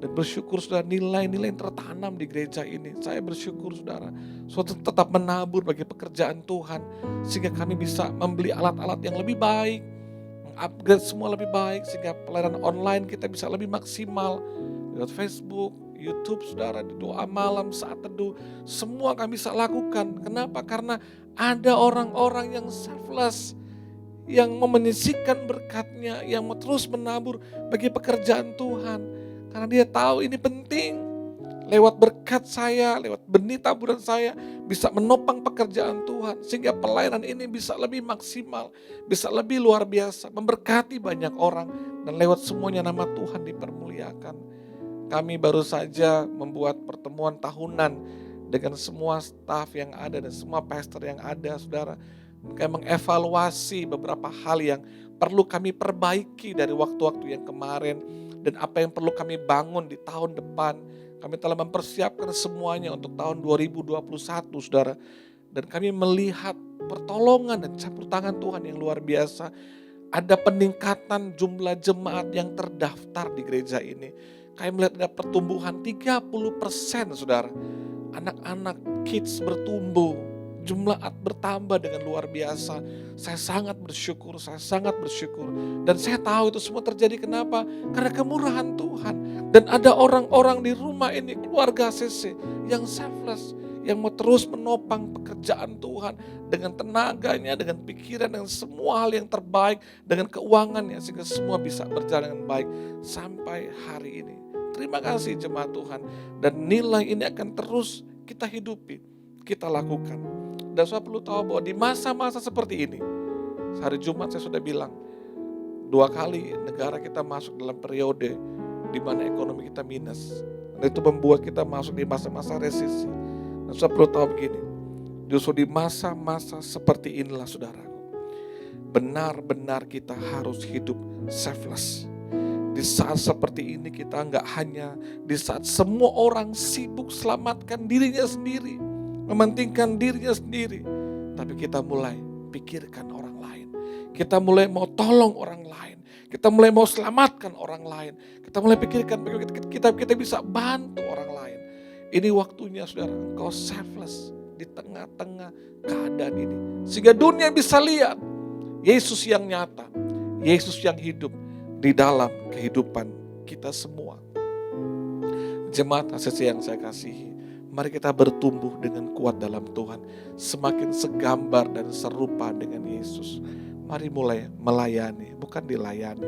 Dan bersyukur saudara, nilai-nilai yang tertanam di gereja ini. Saya bersyukur saudara, saudara tetap menabur bagi pekerjaan Tuhan. Sehingga kami bisa membeli alat-alat yang lebih baik, mengupgrade semua lebih baik. Sehingga pelayanan online kita bisa lebih maksimal. Lewat Facebook, YouTube saudara, di doa malam, saat teduh, semua kami bisa lakukan. Kenapa? Karena ada orang-orang yang selfless, yang mau menyisihkan berkatnya, yang mau terus menabur bagi pekerjaan Tuhan. Karena dia tahu ini penting. Lewat berkat saya, lewat benih taburan saya, bisa menopang pekerjaan Tuhan. Sehingga pelayanan ini bisa lebih maksimal, bisa lebih luar biasa, memberkati banyak orang. Dan lewat semuanya nama Tuhan dipermuliakan. Kami baru saja membuat pertemuan tahunan dengan semua staf yang ada dan semua pastor yang ada, saudara. Kami mengevaluasi beberapa hal yang perlu kami perbaiki dari waktu-waktu yang kemarin dan apa yang perlu kami bangun di tahun depan. Kami telah mempersiapkan semuanya untuk tahun 2021, saudara. Dan kami melihat pertolongan dan campur tangan Tuhan yang luar biasa. Ada peningkatan jumlah jemaat yang terdaftar di gereja ini. Kami melihat ada pertumbuhan 30%, saudara. anak-anak kids bertumbuh, jumlah bertambah dengan luar biasa. Saya sangat bersyukur. Dan saya tahu itu semua terjadi kenapa? Karena kemurahan Tuhan. Dan ada orang-orang di rumah ini, keluarga CC, yang selfless, yang mau terus menopang pekerjaan Tuhan dengan tenaganya, dengan pikiran, dengan semua hal yang terbaik, dengan keuangannya, sehingga semua bisa berjalan dengan baik sampai hari ini. Terima kasih jemaat Tuhan. Dan nilai ini akan terus kita hidupi, kita lakukan. Dan saya perlu tahu bahwa di masa-masa seperti ini, hari Jumat saya sudah bilang, 2 kali negara kita masuk dalam periode di mana ekonomi kita minus. Dan itu membuat kita masuk di masa-masa resesi. Dan saya perlu tahu begini, justru di masa-masa seperti inilah saudaraku, benar-benar kita harus hidup selfless. Di saat seperti ini kita enggak hanya di saat semua orang sibuk selamatkan dirinya sendiri, mementingkan dirinya sendiri, tapi kita mulai pikirkan orang lain. Kita mulai mau tolong orang lain. Kita mulai mau selamatkan orang lain. Kita mulai pikirkan bagaimana kita bisa bantu orang lain. Ini waktunya saudara, engkau selfless di tengah-tengah keadaan ini. Sehingga dunia bisa lihat Yesus yang nyata, Yesus yang hidup di dalam kehidupan kita semua. Jemaat ACC yang saya kasihi, mari kita bertumbuh dengan kuat dalam Tuhan. Semakin segambar dan serupa dengan Yesus. Mari mulai melayani, bukan dilayani.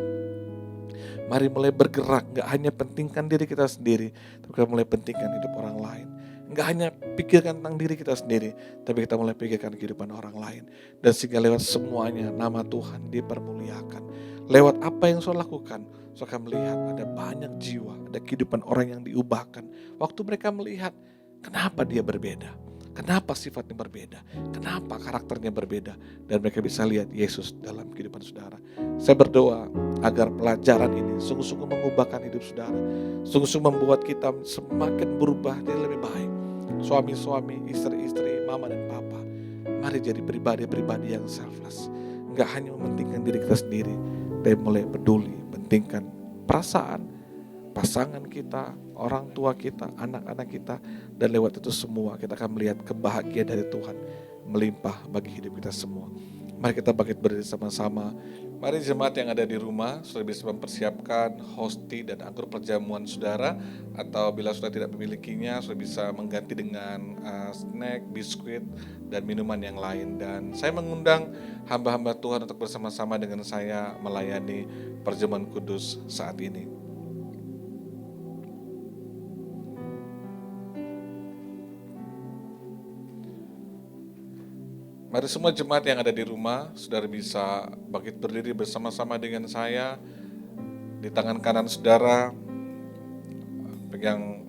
Mari mulai bergerak, gak hanya pentingkan diri kita sendiri, tapi kita mulai pentingkan hidup orang lain. Gak hanya pikirkan tentang diri kita sendiri, tapi kita mulai pikirkan kehidupan orang lain. Dan sehingga lewat semuanya nama Tuhan dipermuliakan. Lewat apa yang saya lakukan, saya akan melihat ada banyak jiwa, ada kehidupan orang yang diubahkan. Waktu mereka melihat kenapa dia berbeda, kenapa sifatnya berbeda, kenapa karakternya berbeda. Dan mereka bisa lihat Yesus dalam kehidupan saudara. Saya berdoa agar pelajaran ini sungguh-sungguh mengubahkan hidup saudara. Sungguh-sungguh membuat kita semakin berubah jadi lebih baik. Suami-suami, istri-istri, mama dan papa, mari jadi pribadi-pribadi yang selfless. Enggak hanya mementingkan diri kita sendiri, tapi mulai peduli, pentingkan perasaan pasangan kita, orang tua kita, anak-anak kita. Dan lewat itu semua kita akan melihat kebahagiaan dari Tuhan melimpah bagi hidup kita semua. Mari kita bangkit berdiri sama-sama. Mari jemaat yang ada di rumah sudah bisa mempersiapkan hosti dan anggur perjamuan saudara. Atau bila sudah tidak memilikinya, sudah bisa mengganti dengan snack, biskuit, dan minuman yang lain. Dan saya mengundang hamba-hamba Tuhan untuk bersama-sama dengan saya melayani perjamuan kudus saat ini. Mari semua jemaat yang ada di rumah, saudara bisa bangkit berdiri bersama-sama dengan saya. Di tangan kanan saudara pegang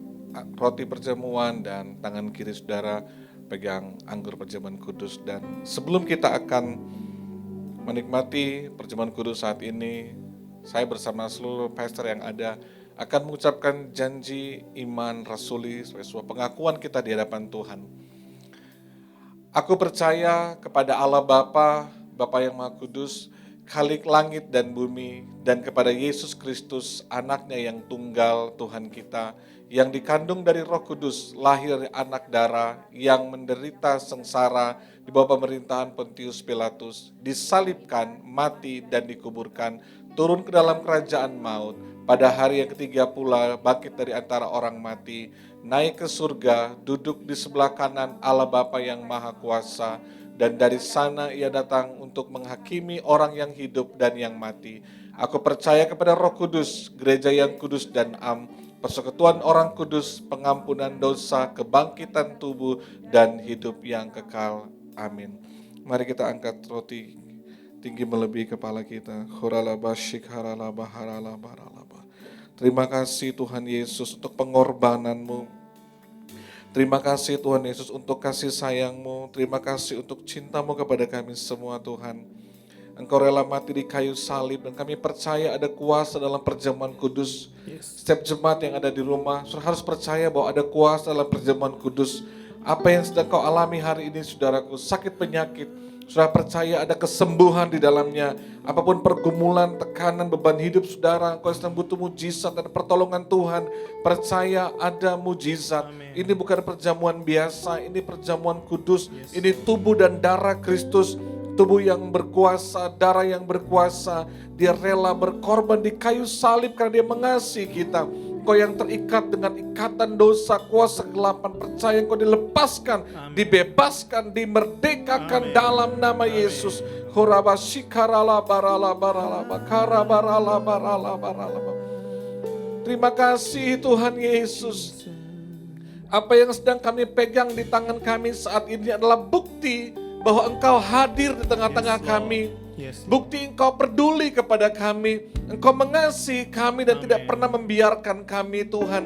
roti perjamuan dan tangan kiri saudara pegang anggur perjamuan kudus. Dan sebelum kita akan menikmati perjamuan kudus saat ini, saya bersama seluruh pastor yang ada akan mengucapkan janji iman rasuli sebagai sebuah pengakuan kita di hadapan Tuhan. Aku percaya kepada Allah Bapa, Bapa yang Maha Kudus, Khalik langit dan bumi, dan kepada Yesus Kristus, anaknya yang tunggal Tuhan kita, yang dikandung dari Roh Kudus, lahir dari anak darah, yang menderita sengsara di bawah pemerintahan Pontius Pilatus, disalibkan, mati dan dikuburkan, turun ke dalam kerajaan maut, pada hari yang ketiga pula bangkit dari antara orang mati, naik ke surga, duduk di sebelah kanan Allah Bapa yang Maha Kuasa, dan dari sana ia datang untuk menghakimi orang yang hidup dan yang mati. Aku percaya kepada Roh Kudus, gereja yang kudus dan am, persekutuan orang kudus, pengampunan dosa, kebangkitan tubuh, dan hidup yang kekal. Amin. Mari kita angkat roti tinggi melebihi kepala kita. Terima kasih Tuhan Yesus untuk pengorbanan-Mu. Terima kasih Tuhan Yesus untuk kasih sayang-Mu. Terima kasih untuk cinta-Mu kepada kami semua Tuhan. Engkau rela mati di kayu salib dan kami percaya ada kuasa dalam perjamuan kudus. Setiap jemaat yang ada di rumah harus percaya bahwa ada kuasa dalam perjamuan kudus. Apa yang sedang kau alami hari ini saudaraku, sakit penyakit, Saudara percaya ada kesembuhan di dalamnya. Apapun pergumulan, tekanan, beban hidup saudara, engkau sedang butuh mujizat dan pertolongan Tuhan. Percaya ada mujizat. Amin. Ini bukan perjamuan biasa, ini perjamuan kudus. Ini tubuh dan darah Kristus. Tubuh yang berkuasa, darah yang berkuasa. Dia rela berkorban di kayu salib karena dia mengasihi kita. Engkau yang terikat dengan ikatan dosa, kuasa kegelapan, percaya engkau dilepaskan, dibebaskan, dimerdekakan dalam nama Yesus. Horaba shikarala barala barala bakara barala barala barala. Terima kasih Tuhan Yesus. Apa yang sedang kami pegang di tangan kami saat ini adalah bukti bahwa Engkau hadir di tengah-tengah kami. Bukti Engkau peduli kepada kami, Engkau mengasihi kami dan tidak pernah membiarkan kami Tuhan.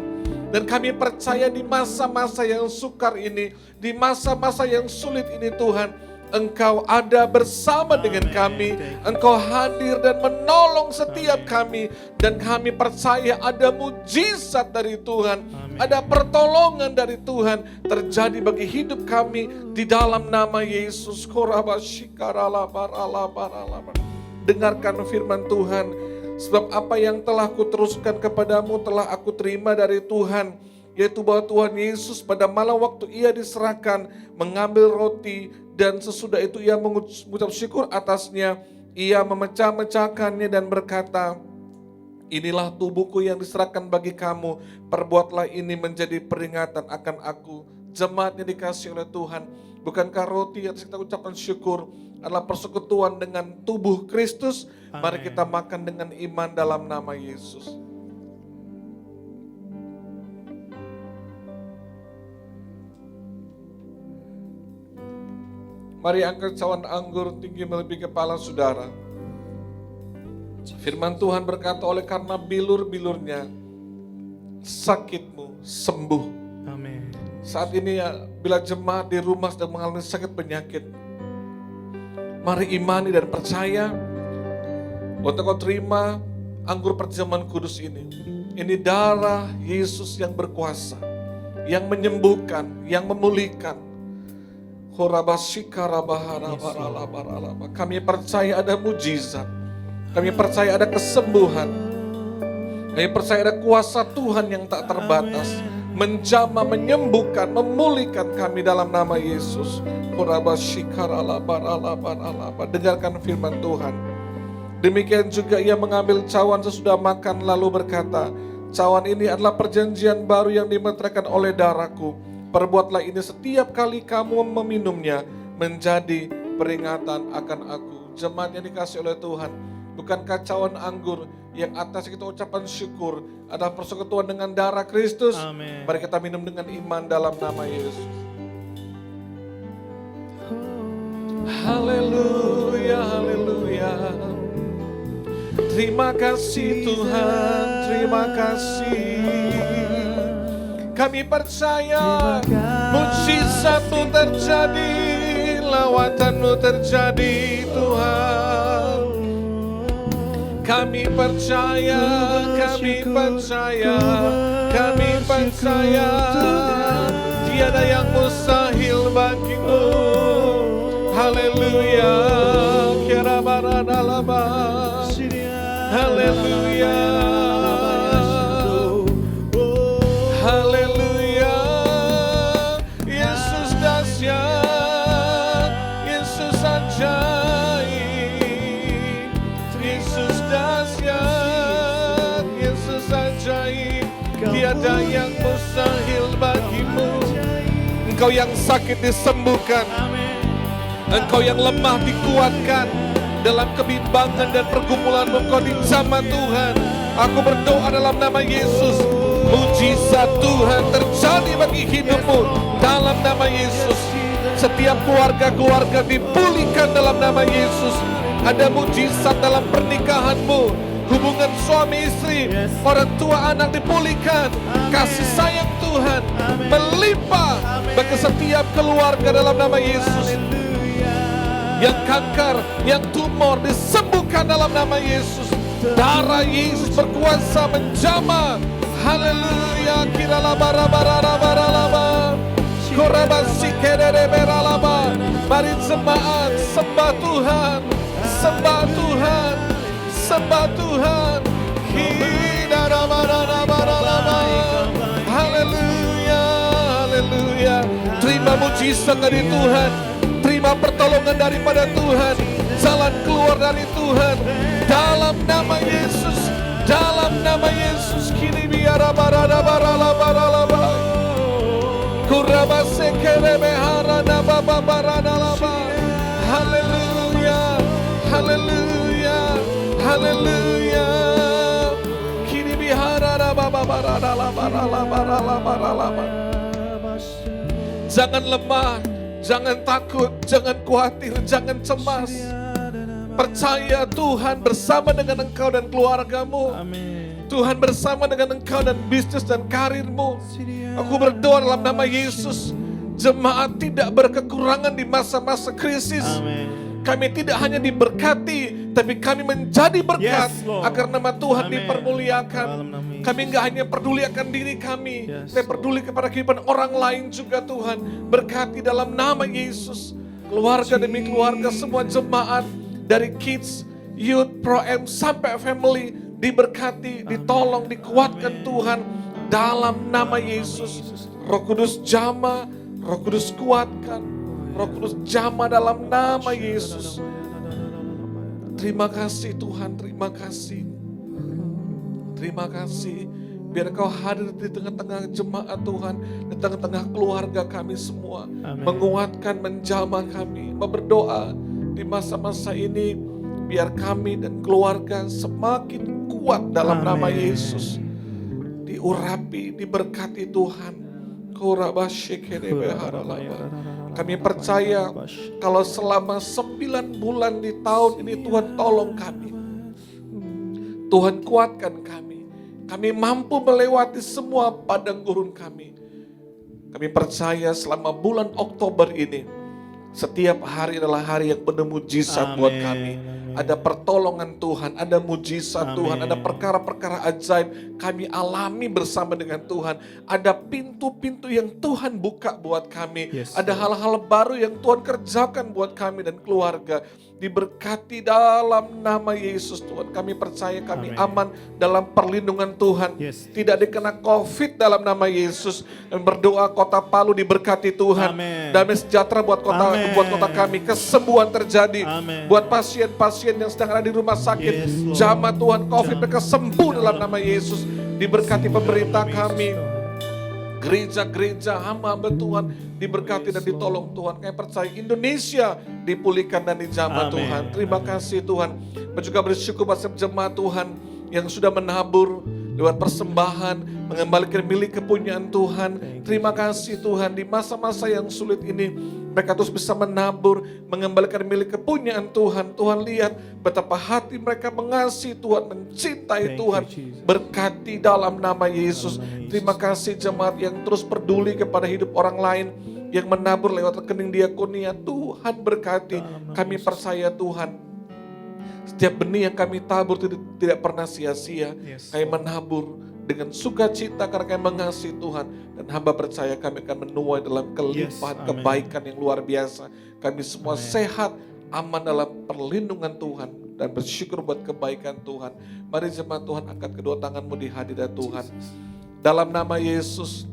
Dan kami percaya di masa-masa yang sukar ini, di masa-masa yang sulit ini Tuhan, Engkau ada bersama dengan kami, Engkau hadir dan menolong setiap kami. Dan kami percaya ada mujizat dari Tuhan, ada pertolongan dari Tuhan terjadi bagi hidup kami di dalam nama Yesus. Dengarkan firman Tuhan, sebab apa yang telah kuteruskan kepadamu telah aku terima dari Tuhan, yaitu bahwa Tuhan Yesus pada malam waktu ia diserahkan mengambil roti dan sesudah itu ia mengucap syukur atasnya, ia memecah-mecahkannya dan berkata, inilah tubuhku yang diserahkan bagi kamu, perbuatlah ini menjadi peringatan akan aku. Jemaat yang dikasihi oleh Tuhan, bukankah roti yang kita ucapkan syukur adalah persekutuan dengan tubuh Kristus? Mari kita makan dengan iman dalam nama Yesus. Mari angkat cawan anggur tinggi melebihi kepala saudara. Firman Tuhan berkata, oleh karena bilur-bilurnya sakitmu sembuh. Amin. Saat ini ya, bila jemaat di rumah sedang mengalami sakit penyakit, mari imani dan percaya untuk kau terima anggur perjamuan kudus ini. Ini darah Yesus yang berkuasa, yang menyembuhkan, yang memulihkan. Kami percaya ada mujizat. Kami percaya ada kesembuhan. Kami percaya ada kuasa Tuhan yang tak terbatas. Menjamah, menyembuhkan, memulihkan kami dalam nama Yesus. Dengarkan firman Tuhan. Demikian juga ia mengambil cawan sesudah makan lalu berkata, cawan ini adalah perjanjian baru yang dimeteraikan oleh darahku. Perbuatlah ini setiap kali kamu meminumnya menjadi peringatan akan aku. Jemaat yang dikasihi oleh Tuhan, bukankah cawan anggur yang atas kita ucapan syukur adalah persekutuan dengan darah Kristus? Amin. Mari kita minum dengan iman dalam nama Yesus. Haleluya, haleluya. Terima kasih Tuhan, terima kasih. Kami percaya mujizat-Mu terjadi, lawatan-Mu terjadi Tuhan. Kami percaya, kami percaya, kami percaya. Tiada yang mustahil bagi-Mu. Haleluya. Kira baradalaba. Haleluya. Haleluya. Yesus dahsyat, Yesus ajaib. Yesus dahsyat, Yesus ajaib. Tiada yang mustahil bagi-Mu. Engkau yang sakit disembuhkan, Engkau yang lemah dikuatkan. Dalam kebimbangan dan pergumulan Engkau dijamah Tuhan. Aku berdoa dalam nama Yesus, mujizat Tuhan terjadi bagi hidupmu dalam nama Yesus. Setiap keluarga-keluarga dipulihkan dalam nama Yesus. Ada mujizat dalam pernikahanmu, hubungan suami istri, orang tua anak dipulihkan. Kasih sayang Tuhan melimpah bagi setiap keluarga dalam nama Yesus. Yang kanker, yang tumor disembuhkan dalam nama Yesus. Darah Yesus berkuasa menjamah. Haleluya. Kirala bara bara bara bara. Mari jemaat sembah Tuhan, sembah Tuhan, sembah Tuhan. Haleluya, haleluya. Terima mujizat dari Tuhan, terima pertolongan daripada Tuhan, jalan keluar dari Tuhan. Dalam nama Yesus, dalam nama Yesus. Kini biara barada barala baralaba. Kuraba sekelebe harana baba barana laba. Haleluya, haleluya, haleluya. Kini biara baba barana laba barala baralaba. Jangan lemah, jangan takut, jangan khawatir, jangan cemas. Percaya Tuhan bersama dengan engkau dan keluargamu. Tuhan bersama dengan engkau dan bisnis dan karirmu. Aku berdoa dalam nama Yesus, jemaat tidak berkekurangan di masa-masa krisis. Kami tidak hanya diberkati, tapi kami menjadi berkat agar nama Tuhan dipermuliakan. Kami enggak hanya peduli akan diri kami, tapi peduli kepada kehidupan orang lain juga Tuhan. Berkati dalam nama Yesus, keluarga demi keluarga, semua jemaat dari kids, youth, pro-M sampai family diberkati, ditolong, dikuatkan Tuhan dalam nama Yesus. Roh Kudus jamah, Roh Kudus kuatkan, Roh Kudus jamah dalam nama Yesus. Terima kasih Tuhan, terima kasih. Terima kasih. Biar Kau hadir di tengah-tengah jemaat Tuhan, di tengah-tengah keluarga kami semua. Menguatkan, menjamah kami, berdoa di masa-masa ini. Biar kami dan keluarga semakin kuat dalam nama Yesus. Diurapi, diberkati Tuhan. Kami percaya kalau selama 9 bulan di tahun ini Tuhan tolong kami. Tuhan kuatkan kami. Kami mampu melewati semua padang gurun kami. Kami percaya selama bulan Oktober ini, setiap hari adalah hari yang penuh mujizat buat kami. Ada pertolongan Tuhan, ada mujizat Tuhan, ada perkara-perkara ajaib kami alami bersama dengan Tuhan. Ada pintu-pintu yang Tuhan buka buat kami. Ada hal-hal baru yang Tuhan kerjakan buat kami dan keluarga. Diberkati dalam nama Yesus Tuhan. Kami percaya kami aman dalam perlindungan Tuhan. Tidak dikena COVID dalam nama Yesus. Kami berdoa kota Palu diberkati Tuhan. Damai sejahtera buat kota kami. Kesembuhan terjadi. Buat pasien-pasien yang sedang ada di rumah sakit. Jamah Tuhan COVID mereka sembuh dalam nama Yesus. Diberkati pemerintah kami. Gereja-gereja hamba-hamba Tuhan diberkati dan ditolong Tuhan. Kami percaya Indonesia dipulihkan dan dijamah Tuhan. Terima kasih Tuhan. Dan juga bersyukur buat jemaat Tuhan yang sudah menabur lewat persembahan, mengembalikan milik kepunyaan Tuhan. Terima kasih Tuhan di masa-masa yang sulit ini. Mereka terus bisa menabur, mengembalikan milik kepunyaan Tuhan. Tuhan lihat betapa hati mereka mengasihi Tuhan, mencintai Tuhan. Berkati dalam nama Yesus. Terima kasih jemaat yang terus peduli kepada hidup orang lain, yang menabur lewat rekening diakonia. Tuhan berkati. Kami percaya Tuhan, setiap benih yang kami tabur tidak pernah sia-sia. Kami menabur dengan sukacita karena kami mengasihi Tuhan. Dan hamba percaya kami akan menuai dalam kelimpahan kebaikan yang luar biasa. Kami semua sehat, aman dalam perlindungan Tuhan. Dan bersyukur buat kebaikan Tuhan. Mari jemaat Tuhan angkat kedua tanganmu di hadirat Tuhan. Dalam nama Yesus,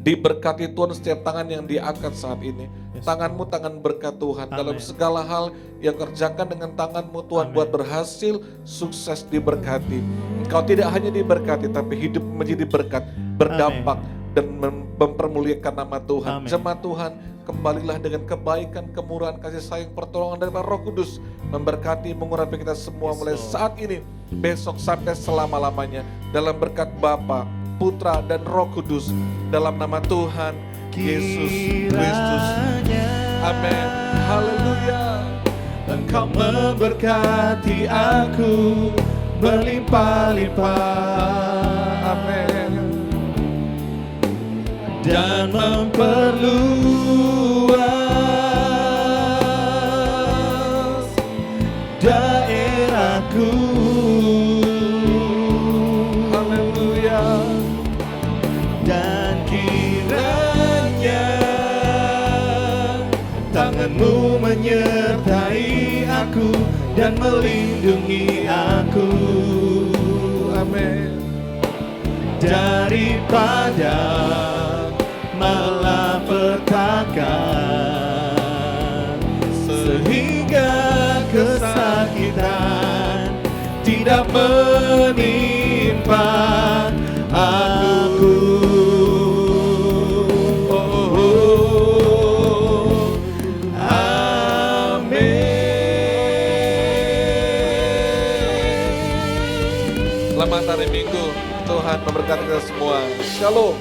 diberkati Tuhan setiap tangan yang diangkat saat ini. Tanganmu tangan berkat Tuhan. Dalam segala hal yang kerjakan dengan tanganmu Tuhan buat berhasil, sukses, diberkati. Engkau tidak hanya diberkati tapi hidup menjadi berkat, berdampak dan mempermuliakan nama Tuhan. Jemaat Tuhan, kembalilah dengan kebaikan, kemurahan, kasih sayang, pertolongan dari Roh Kudus memberkati, mengurapi kita semua mulai saat ini, besok sampai selama-lamanya dalam berkat Bapa, Putra dan Roh Kudus, dalam nama Tuhan Yesus Kristus. Amin. Haleluya. Engkau memberkati aku berlimpah-limpah. Amin. Dan memperluas daerahku. Haleluya. Dan kiranya dan melindungi aku. Amin. Daripada malapetaka, sehingga kesakitan tidak menimpa aku. Selamat hari Minggu. Tuhan memberkati kita semua. Shalom.